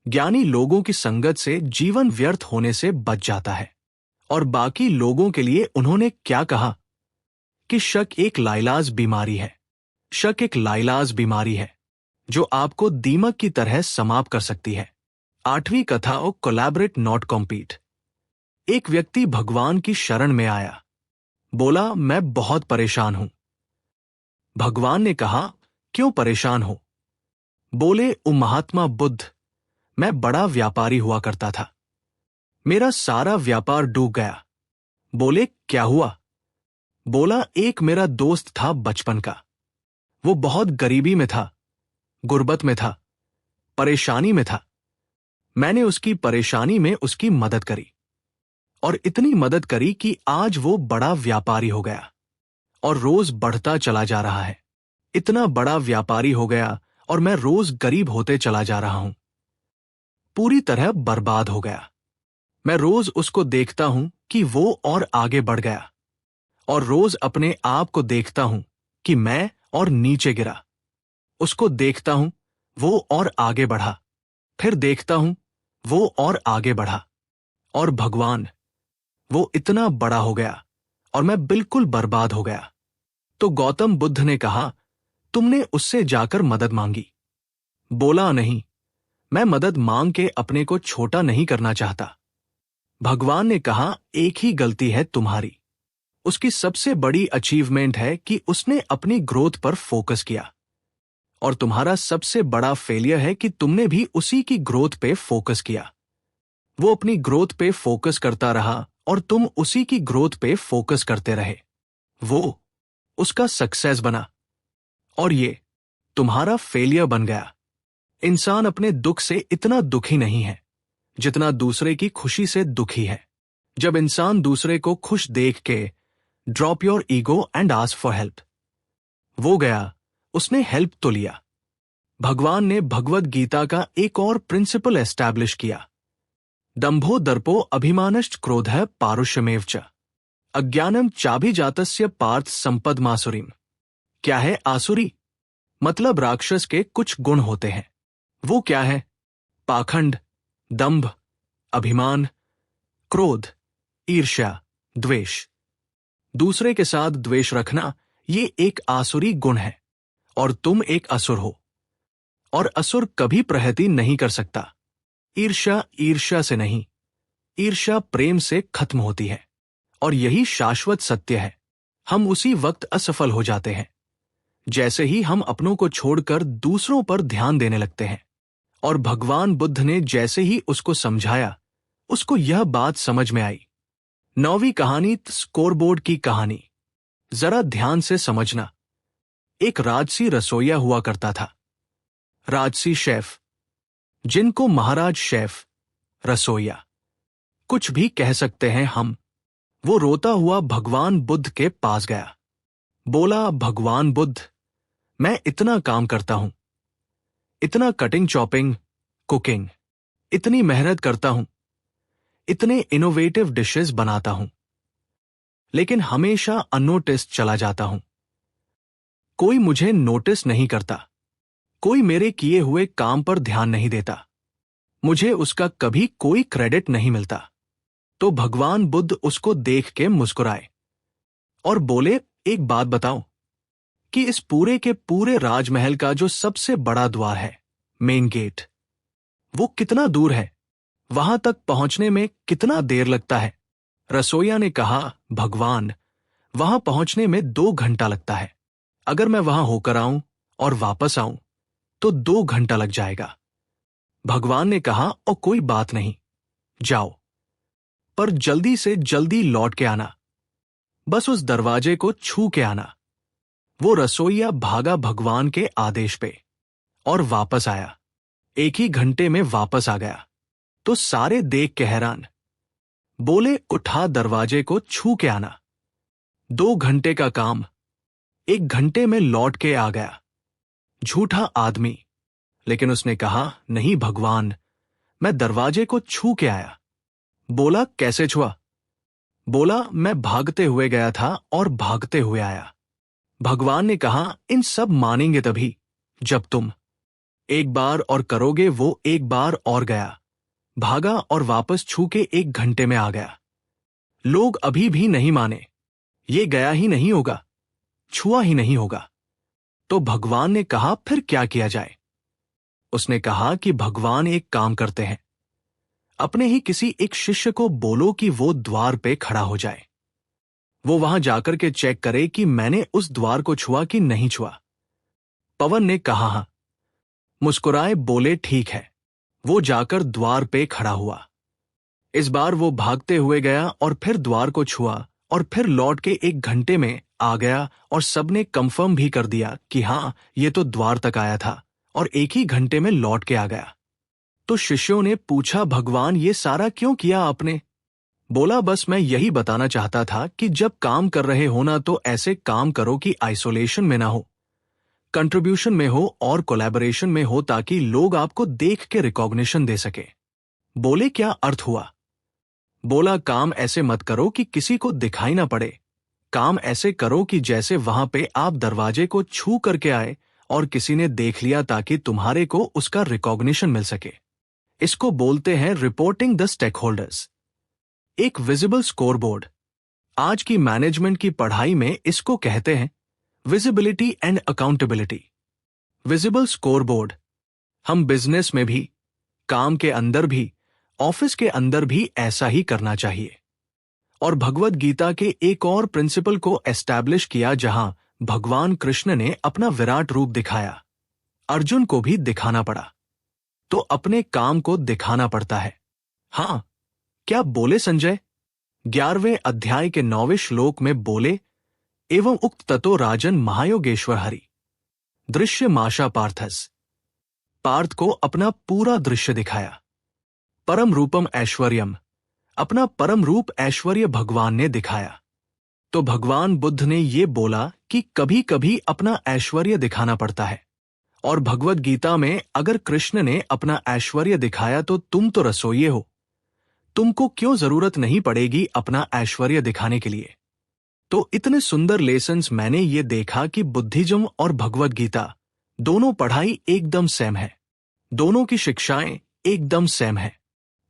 ज्ञानी लोगों की संगत से जीवन व्यर्थ होने से बच जाता है। और बाकी लोगों के लिए उन्होंने क्या कहा कि शक एक लाइलाज बीमारी है। शक एक लाइलाज बीमारी है जो आपको दीमक की तरह समाप्त कर सकती है। 8वीं कथा ओ कोलैबोरेट नॉट कॉम्पीट। एक व्यक्ति भगवान की शरण में आया, बोला मैं बहुत परेशान हूं। भगवान ने कहा क्यों परेशान हो? बोले ओ महात्मा बुद्ध, मैं बड़ा व्यापारी हुआ करता था, मेरा सारा व्यापार डूब गया। बोले क्या हुआ? बोला एक मेरा दोस्त था बचपन का, वो बहुत गरीबी में था, गुर्बत में था, परेशानी में था। मैंने उसकी परेशानी में उसकी मदद करी और इतनी मदद करी कि आज वो बड़ा व्यापारी हो गया और रोज बढ़ता चला जा रहा है। इतना बड़ा व्यापारी हो गया और मैं रोज गरीब होते चला जा रहा हूं, पूरी तरह बर्बाद हो गया। मैं रोज उसको देखता हूं कि वो और आगे बढ़ गया और रोज अपने आप को देखता हूं कि मैं और नीचे गिरा। उसको देखता हूं, वो और आगे बढ़ा, फिर देखता हूं, वो और आगे बढ़ा। और भगवान, वो इतना बड़ा हो गया और मैं बिल्कुल बर्बाद हो गया। तो गौतम बुद्ध ने कहा तुमने उससे जाकर मदद मांगी? बोला नहीं, मैं मदद मांग के अपने को छोटा नहीं करना चाहता। भगवान ने कहा एक ही गलती है तुम्हारी। उसकी सबसे बड़ी अचीवमेंट है कि उसने अपनी ग्रोथ पर फोकस किया, और तुम्हारा सबसे बड़ा फेलियर है कि तुमने भी उसी की ग्रोथ पे फोकस किया। वो अपनी ग्रोथ पे फोकस करता रहा और तुम उसी की ग्रोथ पे फोकस करते रहे। वो उसका सक्सेस बना और ये तुम्हारा फेलियर बन गया। इंसान अपने दुख से इतना दुखी नहीं है जितना दूसरे की खुशी से दुखी है। जब इंसान दूसरे को खुश देख के drop your ego and ask for help, वो गया, उसने हेल्प तो लिया। भगवान ने भगवद गीता का एक और प्रिंसिपल एस्टैब्लिश किया, दंभो दर्पो अभिमानश्च क्रोधः पारुष्यमेव च अज्ञानम चाभिजातस्य पार्थ संपदमासुरीम। क्या है आसुरी? मतलब राक्षस के कुछ गुण होते हैं। वो क्या है? पाखंड, दंभ, अभिमान, क्रोध, ईर्ष्या, द्वेष। दूसरे के साथ द्वेष रखना ये एक आसुरी गुण है और तुम एक असुर हो। और असुर कभी प्रहति नहीं कर सकता। ईर्ष्या ईर्ष्या से नहीं, ईर्ष्या प्रेम से खत्म होती है और यही शाश्वत सत्य है। हम उसी वक्त असफल हो जाते हैं जैसे ही हम अपनों को छोड़कर दूसरों पर ध्यान देने लगते हैं। और भगवान बुद्ध ने जैसे ही उसको समझाया, उसको यह बात समझ में आई। 9वीं कहानी स्कोरबोर्ड की कहानी। जरा ध्यान से समझना। एक राजसी रसोइया हुआ करता था। राजसी शेफ, जिनको महाराज शेफ, रसोइया कुछ भी कह सकते हैं हम। वो रोता हुआ भगवान बुद्ध के पास गया। बोला भगवान बुद्ध, मैं इतना काम करता हूं, इतना कटिंग चॉपिंग, कुकिंग, इतनी मेहनत करता हूं, इतने इनोवेटिव डिशेस बनाता हूं, लेकिन हमेशा अननोटिस्ड चला जाता हूं। कोई मुझे नोटिस नहीं करता, कोई मेरे किए हुए काम पर ध्यान नहीं देता, मुझे उसका कभी कोई क्रेडिट नहीं मिलता। तो भगवान बुद्ध उसको देख के मुस्कुराए और बोले, एक बात बताओ कि इस पूरे के पूरे राजमहल का जो सबसे बड़ा द्वार है, मेन गेट, वो कितना दूर है? वहां तक पहुंचने में कितना देर लगता है? रसोइया ने कहा, भगवान, वहां पहुंचने में 2 घंटा लगता है। अगर मैं वहां होकर आऊं और वापस आऊं तो 2 घंटा लग जाएगा। भगवान ने कहा, और कोई बात नहीं, जाओ, पर जल्दी से जल्दी लौट के आना, बस उस दरवाजे को छू के आना। वो रसोइया भागा भगवान के आदेश पे और वापस आया। 1 ही घंटे में वापस आ गया। तो सारे देख के हैरान, बोले, उठा दरवाजे को छू के आना। 2 घंटे का काम 1 घंटे में लौट के आ गया। झूठा आदमी। लेकिन उसने कहा, नहीं भगवान, मैं दरवाजे को छू के आया। बोला, कैसे छुआ? बोला, मैं भागते हुए गया था और भागते हुए आया। भगवान ने कहा, इन सब मानेंगे तभी जब तुम एक बार और करोगे। वो एक बार और गया, भागा और वापस छू के 1 घंटे में आ गया। लोग अभी भी नहीं माने, ये गया ही नहीं होगा, छुआ ही नहीं होगा। तो भगवान ने कहा, फिर क्या किया जाए? उसने कहा कि भगवान एक काम करते हैं, अपने ही किसी एक शिष्य को बोलो कि वो द्वार पे खड़ा हो जाए। वो वहां जाकर के चेक करे कि मैंने उस द्वार को छुआ कि नहीं छुआ। पवन ने कहा, हाँ। मुस्कुराए बोले, ठीक है। वो जाकर द्वार पे खड़ा हुआ। इस बार वो भागते हुए गया और फिर द्वार को छुआ और फिर लौट के 1 घंटे में आ गया और सबने कंफर्म भी कर दिया कि हाँ, ये तो द्वार तक आया था और 1 ही घंटे में लौट के आ गया। तो शिष्यों ने पूछा, भगवान, ये सारा क्यों किया आपने? बोला, बस मैं यही बताना चाहता था कि जब काम कर रहे हो ना तो ऐसे काम करो कि आइसोलेशन में ना हो, कंट्रीब्यूशन में हो और कोलैबोरेशन में हो, ताकि लोग आपको देख के रिकॉग्निशन दे सके। बोले, क्या अर्थ हुआ? बोला, काम ऐसे मत करो कि किसी को दिखाई ना पड़े। काम ऐसे करो कि जैसे वहां पे आप दरवाजे को छू करके आए और किसी ने देख लिया, ताकि तुम्हारे को उसका रिकॉग्निशन मिल सके। इसको बोलते हैं रिपोर्टिंग द स्टेक होल्डर्स। एक विजिबल स्कोरबोर्ड। आज की मैनेजमेंट की पढ़ाई में इसको कहते हैं visibility and accountability. Visible scoreboard हम बिजनेस में भी, काम के अंदर भी, ऑफिस के अंदर भी ऐसा ही करना चाहिए। और भगवद गीता के एक और प्रिंसिपल को एस्टैब्लिश किया, जहां भगवान कृष्ण ने अपना विराट रूप दिखाया, अर्जुन को भी दिखाना पड़ा, तो अपने काम को दिखाना पड़ता है। हां, क्या बोले संजय? 11वें अध्याय के 9वें श्लोक में बोले, एवं उक्त ततो राजन महायोगेश्वर हरि दृश्य माशा पार्थस। पार्थ को अपना पूरा दृश्य दिखाया। परम रूपम ऐश्वर्यम, अपना परम रूप ऐश्वर्य भगवान ने दिखाया। तो भगवान बुद्ध ने ये बोला कि कभी कभी अपना ऐश्वर्य दिखाना पड़ता है। और भगवद गीता में अगर कृष्ण ने अपना ऐश्वर्य दिखाया तो तुम तो रसोइये हो, तुमको क्यों जरूरत नहीं पड़ेगी अपना ऐश्वर्य दिखाने के लिए। तो इतने सुंदर लेसन्स मैंने ये देखा कि बुद्धिज्म और भगवद गीता दोनों पढ़ाई एकदम सेम है, दोनों की शिक्षाएं एकदम सेम है।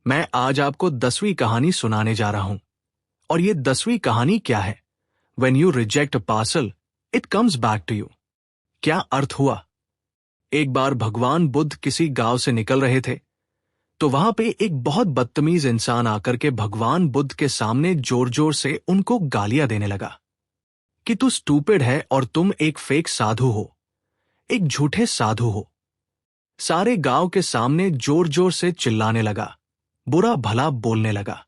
मैं आज आपको 10वीं कहानी सुनाने जा रहा हूं। और ये 10वीं कहानी क्या है? When you reject a parcel, it comes back to you। क्या अर्थ हुआ? एक बार भगवान बुद्ध किसी गांव से निकल रहे थे, तो वहां पे एक बहुत बदतमीज इंसान आकर के भगवान बुद्ध के सामने जोर जोर से उनको गालियां देने लगा कि तू स्टूपिड है और तुम एक फेक साधु हो, एक झूठे साधु हो। सारे गांव के सामने जोर जोर से चिल्लाने लगा, बुरा भला बोलने लगा।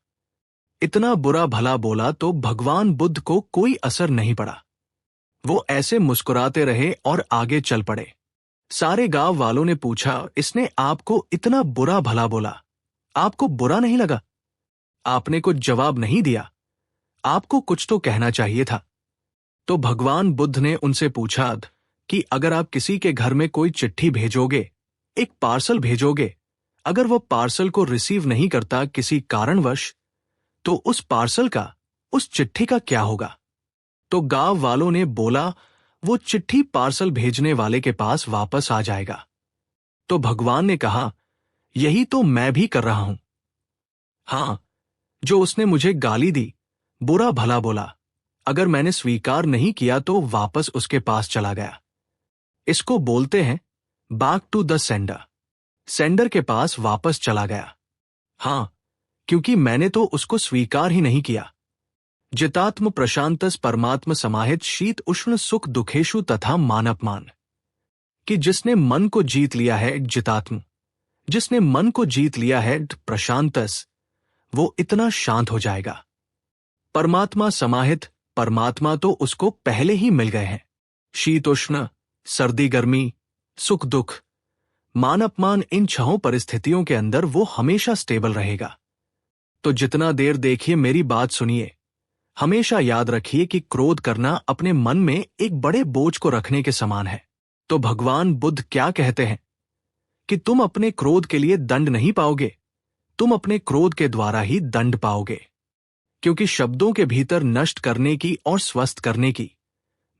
इतना बुरा भला बोला तो भगवान बुद्ध को कोई असर नहीं पड़ा। वो ऐसे मुस्कुराते रहे और आगे चल पड़े। सारे गांव वालों ने पूछा, इसने आपको इतना बुरा भला बोला, आपको बुरा नहीं लगा? आपने कुछ जवाब नहीं दिया, आपको कुछ तो कहना चाहिए था। तो भगवान बुद्ध ने उनसे पूछा कि अगर आप किसी के घर में कोई चिट्ठी भेजोगे, एक पार्सल भेजोगे, अगर वो पार्सल को रिसीव नहीं करता किसी कारणवश, तो उस पार्सल का, उस चिट्ठी का क्या होगा? तो गांव वालों ने बोला, वो चिट्ठी पार्सल भेजने वाले के पास वापस आ जाएगा। तो भगवान ने कहा, यही तो मैं भी कर रहा हूं। हां, जो उसने मुझे गाली दी, बुरा भला बोला, अगर मैंने स्वीकार नहीं किया तो वापस उसके पास चला गया। इसको बोलते हैं back to the sender. Sender के पास वापस चला गया। हां, क्योंकि मैंने तो उसको स्वीकार ही नहीं किया। जितात्म प्रशांतस परमात्म समाहित शीत उष्ण सुख दुखेशु तथा मानपमान। कि जिसने मन को जीत लिया है जितात्म, जिसने मन को जीत लिया है प्रशांतस, वो इतना शांत हो जाएगा। परमात्मा समाहित, परमात्मा तो उसको पहले ही मिल गए हैं। शीतोष्ण, सर्दी गर्मी, सुख दुख, मान अपमान, इन छहों परिस्थितियों के अंदर वो हमेशा स्टेबल रहेगा। तो जितना देर देखिए मेरी बात सुनिए, हमेशा याद रखिए कि क्रोध करना अपने मन में एक बड़े बोझ को रखने के समान है। तो भगवान बुद्ध क्या कहते हैं कि तुम अपने क्रोध के लिए दंड नहीं पाओगे, तुम अपने क्रोध के द्वारा ही दंड पाओगे। क्योंकि शब्दों के भीतर नष्ट करने की और स्वस्थ करने की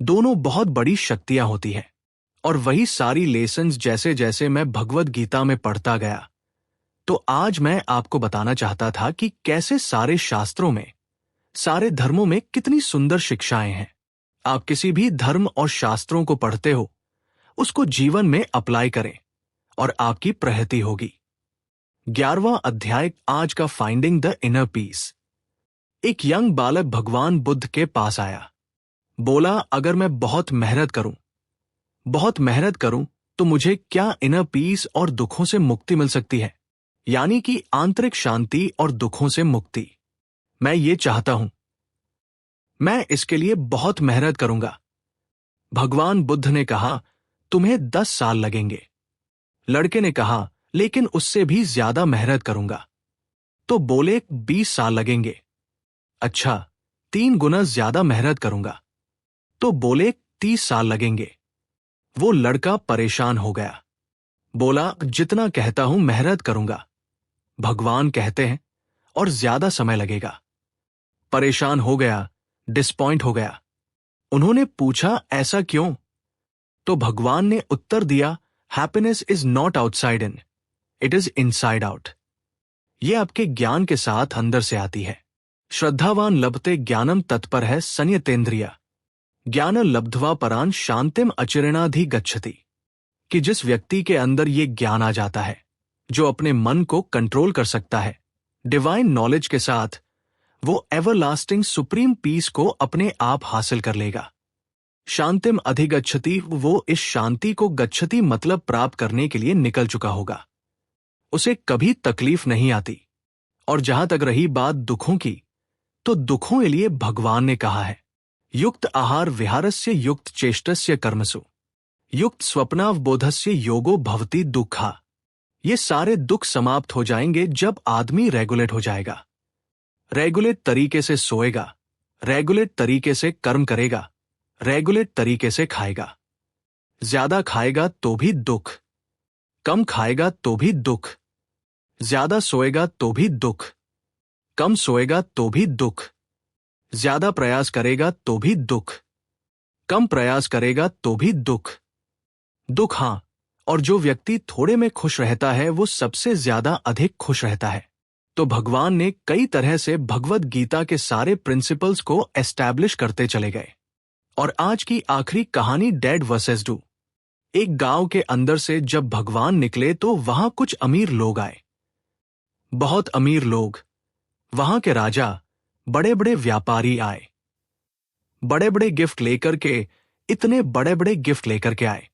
दोनों बहुत बड़ी शक्तियां होती हैं। और वही सारी लेसन्स जैसे जैसे मैं भगवद गीता में पढ़ता गया, तो आज मैं आपको बताना चाहता था कि कैसे सारे शास्त्रों में, सारे धर्मों में कितनी सुंदर शिक्षाएं हैं। आप किसी भी धर्म और शास्त्रों को पढ़ते हो, उसको जीवन में अप्लाई करें और आपकी प्रगति होगी। 11वां अध्याय आज का फाइंडिंग द इनर पीस। एक यंग बालक भगवान बुद्ध के पास आया। बोला, अगर मैं बहुत मेहनत करूं तो मुझे क्या इनर पीस और दुखों से मुक्ति मिल सकती है? यानी कि आंतरिक शांति और दुखों से मुक्ति। मैं ये चाहता हूं, मैं इसके लिए बहुत मेहनत करूंगा। भगवान बुद्ध ने कहा, तुम्हें 10 साल लगेंगे। लड़के ने कहा, लेकिन उससे भी ज्यादा मेहनत करूंगा। तो बोले, 20 साल लगेंगे। अच्छा, 3 गुना ज्यादा मेहनत करूंगा। तो बोले, 30 साल लगेंगे। वो लड़का परेशान हो गया। बोला, जितना कहता हूं मेहनत करूंगा, भगवान कहते हैं और ज्यादा समय लगेगा। परेशान हो गया, डिसपॉइंट हो गया। उन्होंने पूछा, ऐसा क्यों? तो भगवान ने उत्तर दिया, happiness is not outside in, it is inside out. ये आपके ज्ञान के साथ अंदर से आती है। श्रद्धावान लभते ज्ञानम तत्पर है संयतेन्द्रिया, ज्ञान लब्ध्वा परान शांतिम अचिरेणाधि गच्छति। कि जिस व्यक्ति के अंदर ये ज्ञान आ जाता है, जो अपने मन को कंट्रोल कर सकता है डिवाइन नॉलेज के साथ, वो एवरलास्टिंग सुप्रीम पीस को अपने आप हासिल कर लेगा। शांतिम अधिगच्छति, वो इस शांति को गच्छति मतलब प्राप्त करने के लिए निकल चुका होगा। उसे कभी तकलीफ नहीं आती। और जहां तक रही बात दुखों की, तो दुखों के लिए भगवान ने कहा है, युक्त आहार विहारस्य युक्त चेष्टस्य कर्मसु युक्त स्वप्नावबोधस्य योगो भवति दुखा। ये सारे दुख समाप्त हो जाएंगे जब आदमी रेगुलेट हो जाएगा। रेगुलेट तरीके से सोएगा, रेगुलेट तरीके से कर्म करेगा, रेगुलेट तरीके से खाएगा। ज्यादा खाएगा तो भी दुख, कम खाएगा तो भी दुख, ज्यादा सोएगा तो भी दुख, कम सोएगा तो भी दुख, ज्यादा प्रयास करेगा तो भी दुख, कम प्रयास करेगा तो भी दुख। दुख हां, और जो व्यक्ति थोड़े में खुश रहता है वो सबसे ज्यादा अधिक खुश रहता है। तो भगवान ने कई तरह से भगवद गीता के सारे प्रिंसिपल्स को एस्टैब्लिश करते चले गए। और आज की आखिरी कहानी डेड वर्सेस डू। एक गांव के अंदर से जब भगवान निकले तो वहां कुछ अमीर लोग आए, बहुत अमीर लोग। वहां के राजा, बड़े बड़े व्यापारी आए, बड़े बड़े गिफ्ट लेकर के, इतने बड़े बड़े गिफ्ट लेकर के आए।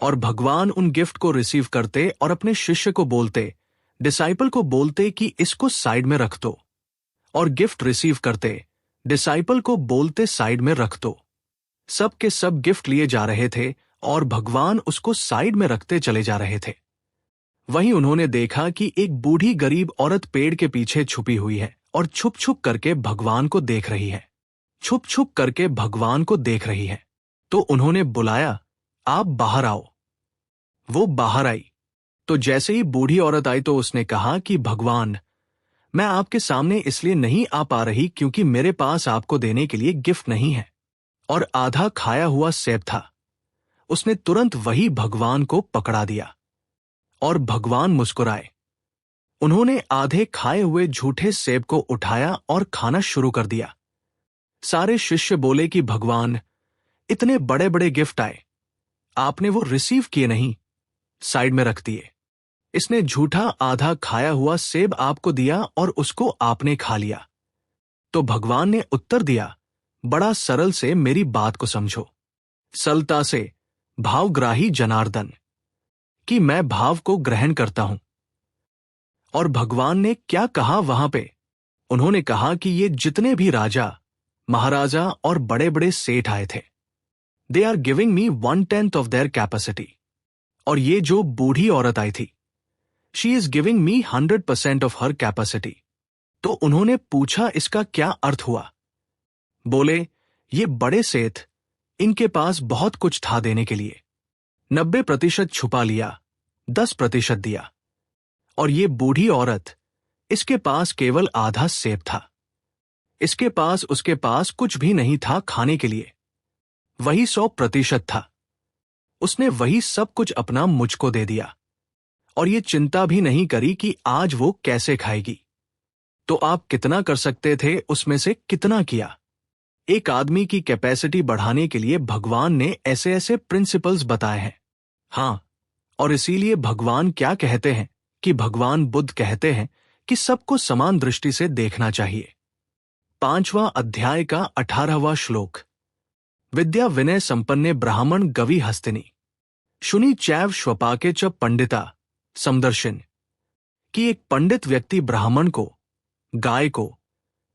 और भगवान उन गिफ्ट को रिसीव करते और अपने शिष्य को बोलते, डिसाइपल को बोलते कि इसको साइड में रख दो। और गिफ्ट रिसीव करते, डिसाइपल को बोलते साइड में रख दो। सब के सब गिफ्ट लिए जा रहे थे और भगवान उसको साइड में रखते चले जा रहे थे। वहीं उन्होंने देखा कि एक बूढ़ी गरीब औरत पेड़ के पीछे छुपी हुई है और छुप छुप करके भगवान को देख रही है, छुप छुप करके भगवान को देख रही है। तो उन्होंने बुलाया, आप बाहर आओ। वो बाहर आई। तो जैसे ही बूढ़ी औरत आई तो उसने कहा कि भगवान, मैं आपके सामने इसलिए नहीं आ पा रही क्योंकि मेरे पास आपको देने के लिए गिफ्ट नहीं है। और आधा खाया हुआ सेब था। उसने तुरंत वही भगवान को पकड़ा दिया और भगवान मुस्कुराए। उन्होंने आधे खाए हुए झूठे सेब को उठाया और खाना शुरू कर दिया। सारे शिष्य बोले कि भगवान, इतने बड़े बड़े गिफ्ट आए, आपने वो रिसीव किए नहीं, साइड में रख दिए। इसने झूठा आधा खाया हुआ सेब आपको दिया और उसको आपने खा लिया। तो भगवान ने उत्तर दिया, बड़ा सरल से मेरी बात को समझो। सरलता से, भावग्राही जनार्दन, कि मैं भाव को ग्रहण करता हूं। और भगवान ने क्या कहा वहां पे? उन्होंने कहा कि ये जितने भी राजा, महाराजा और बड़े बड़े सेठ आए थे, they are giving me 1/10 of their capacity. और ये जो बूढ़ी औरत आई थी, she is giving me 100% of her capacity. तो उन्होंने पूछा, इसका क्या अर्थ हुआ? बोले, ये बड़े सेठ, इनके पास बहुत कुछ था देने के लिए, 90% छुपा लिया, 10% दिया। और ये बूढ़ी औरत, इसके पास केवल आधा सेब था। इसके पास उसके पास कुछ भी नहीं था खाने के लिए, वही 100% था। उसने वही सब कुछ अपना मुझको दे दिया और ये चिंता भी नहीं करी कि आज वो कैसे खाएगी। तो आप कितना कर सकते थे, उसमें से कितना किया? एक आदमी की कैपेसिटी बढ़ाने के लिए भगवान ने ऐसे ऐसे प्रिंसिपल्स बताए हैं। हां, और इसीलिए भगवान क्या कहते हैं कि भगवान बुद्ध कहते हैं कि सबको समान दृष्टि से देखना चाहिए। 5वां अध्याय का 18वां श्लोक। विद्या विनय संपन्ने ब्राह्मण गवि हस्तिनी शुनि चैव श्वपाके च पंडिता समदर्शिन, कि एक पंडित व्यक्ति ब्राह्मण को, गाय को,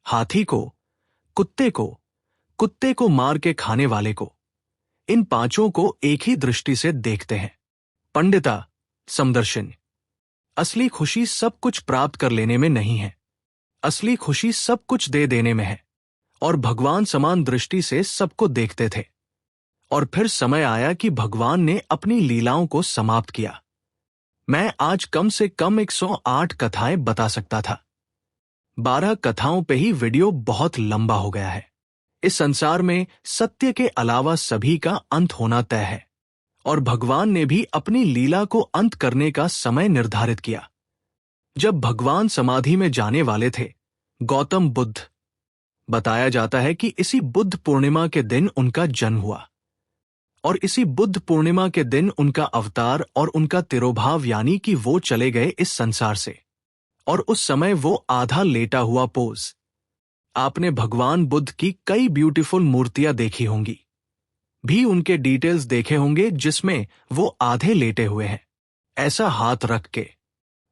हाथी को, कुत्ते को मार के खाने वाले को, इन पांचों को एक ही दृष्टि से देखते हैं। पंडिता, समदर्शिन। असली खुशी सब कुछ प्राप्त कर लेने में नहीं है, असली खुशी सब कुछ दे देने में है। और भगवान समान दृष्टि से सबको देखते थे। और फिर समय आया कि भगवान ने अपनी लीलाओं को समाप्त किया। मैं आज कम से कम 108 कथाएं बता सकता था। 12 कथाओं पे ही वीडियो बहुत लंबा हो गया है। इस संसार में सत्य के अलावा सभी का अंत होना तय है और भगवान ने भी अपनी लीला को अंत करने का समय निर्धारित किया। जब भगवान समाधि में जाने वाले थे, गौतम बुद्ध, बताया जाता है कि इसी बुद्ध पूर्णिमा के दिन उनका जन्म हुआ और इसी बुद्ध पूर्णिमा के दिन उनका अवतार और उनका तिरोभाव, यानी कि वो चले गए इस संसार से। और उस समय वो आधा लेटा हुआ पोज। आपने भगवान बुद्ध की कई ब्यूटीफुल मूर्तियां देखी होंगी, भी उनके डिटेल्स देखे होंगे जिसमें वो आधे लेटे हुए हैं, ऐसा हाथ रख के।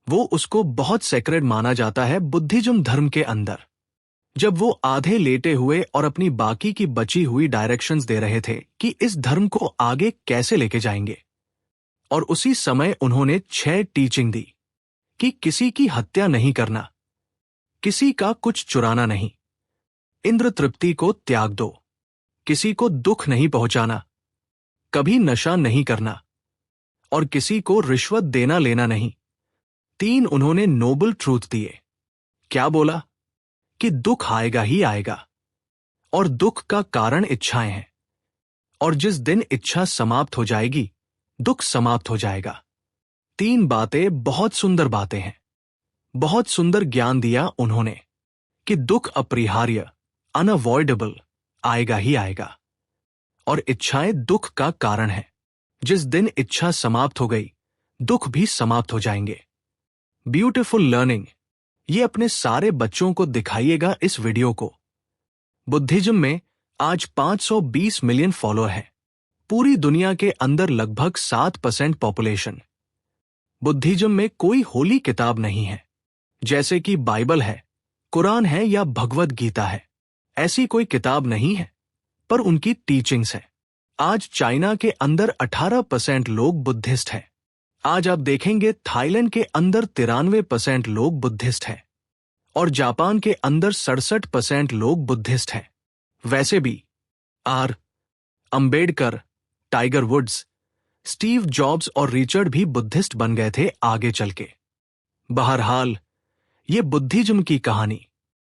वो उसको बहुत सेक्रेड माना जाता है बुद्धिज्म धर्म के अंदर। जब वो आधे लेटे हुए और अपनी बाकी की बची हुई डायरेक्शंस दे रहे थे कि इस धर्म को आगे कैसे लेके जाएंगे, और उसी समय उन्होंने 6 टीचिंग दी कि किसी की हत्या नहीं करना, किसी का कुछ चुराना नहीं, इंद्र तृप्ति को त्याग दो, किसी को दुख नहीं पहुंचाना, कभी नशा नहीं करना और किसी को रिश्वत देना लेना नहीं। 3 उन्होंने नोबल ट्रूथ दिए। क्या बोला? कि दुख आएगा ही आएगा और दुख का कारण इच्छाएं हैं, और जिस दिन इच्छा समाप्त हो जाएगी, दुख समाप्त हो जाएगा। 3 बातें, बहुत सुंदर बातें हैं। बहुत सुंदर ज्ञान दिया उन्होंने कि दुख अपरिहार्य, अनअवॉइडेबल, आएगा ही आएगा और इच्छाएं दुख का कारण है। जिस दिन इच्छा समाप्त हो गई, दुख भी समाप्त हो जाएंगे। Beautiful learning. ये अपने सारे बच्चों को दिखाइएगा इस वीडियो को। बुद्धिज्म में आज 520 मिलियन फॉलोअर हैं। पूरी दुनिया के अंदर लगभग 7% पॉपुलेशन। बुद्धिज्म में कोई होली किताब नहीं है, जैसे कि बाइबल है, कुरान है या भगवद गीता है। ऐसी कोई किताब नहीं है, पर उनकी टीचिंग्स है। आज चाइना के अंदर 18% लोग बुद्धिस्ट हैं। आज आप देखेंगे थाईलैंड के अंदर 93% लोग बुद्धिस्ट हैं और जापान के अंदर 67% लोग बुद्धिस्ट हैं। वैसे भी R Ambedkar, Tiger Woods, Steve Jobs और रिचर्ड भी बुद्धिस्ट बन गए थे आगे चल के। बहरहाल, ये बुद्धिज्म की कहानी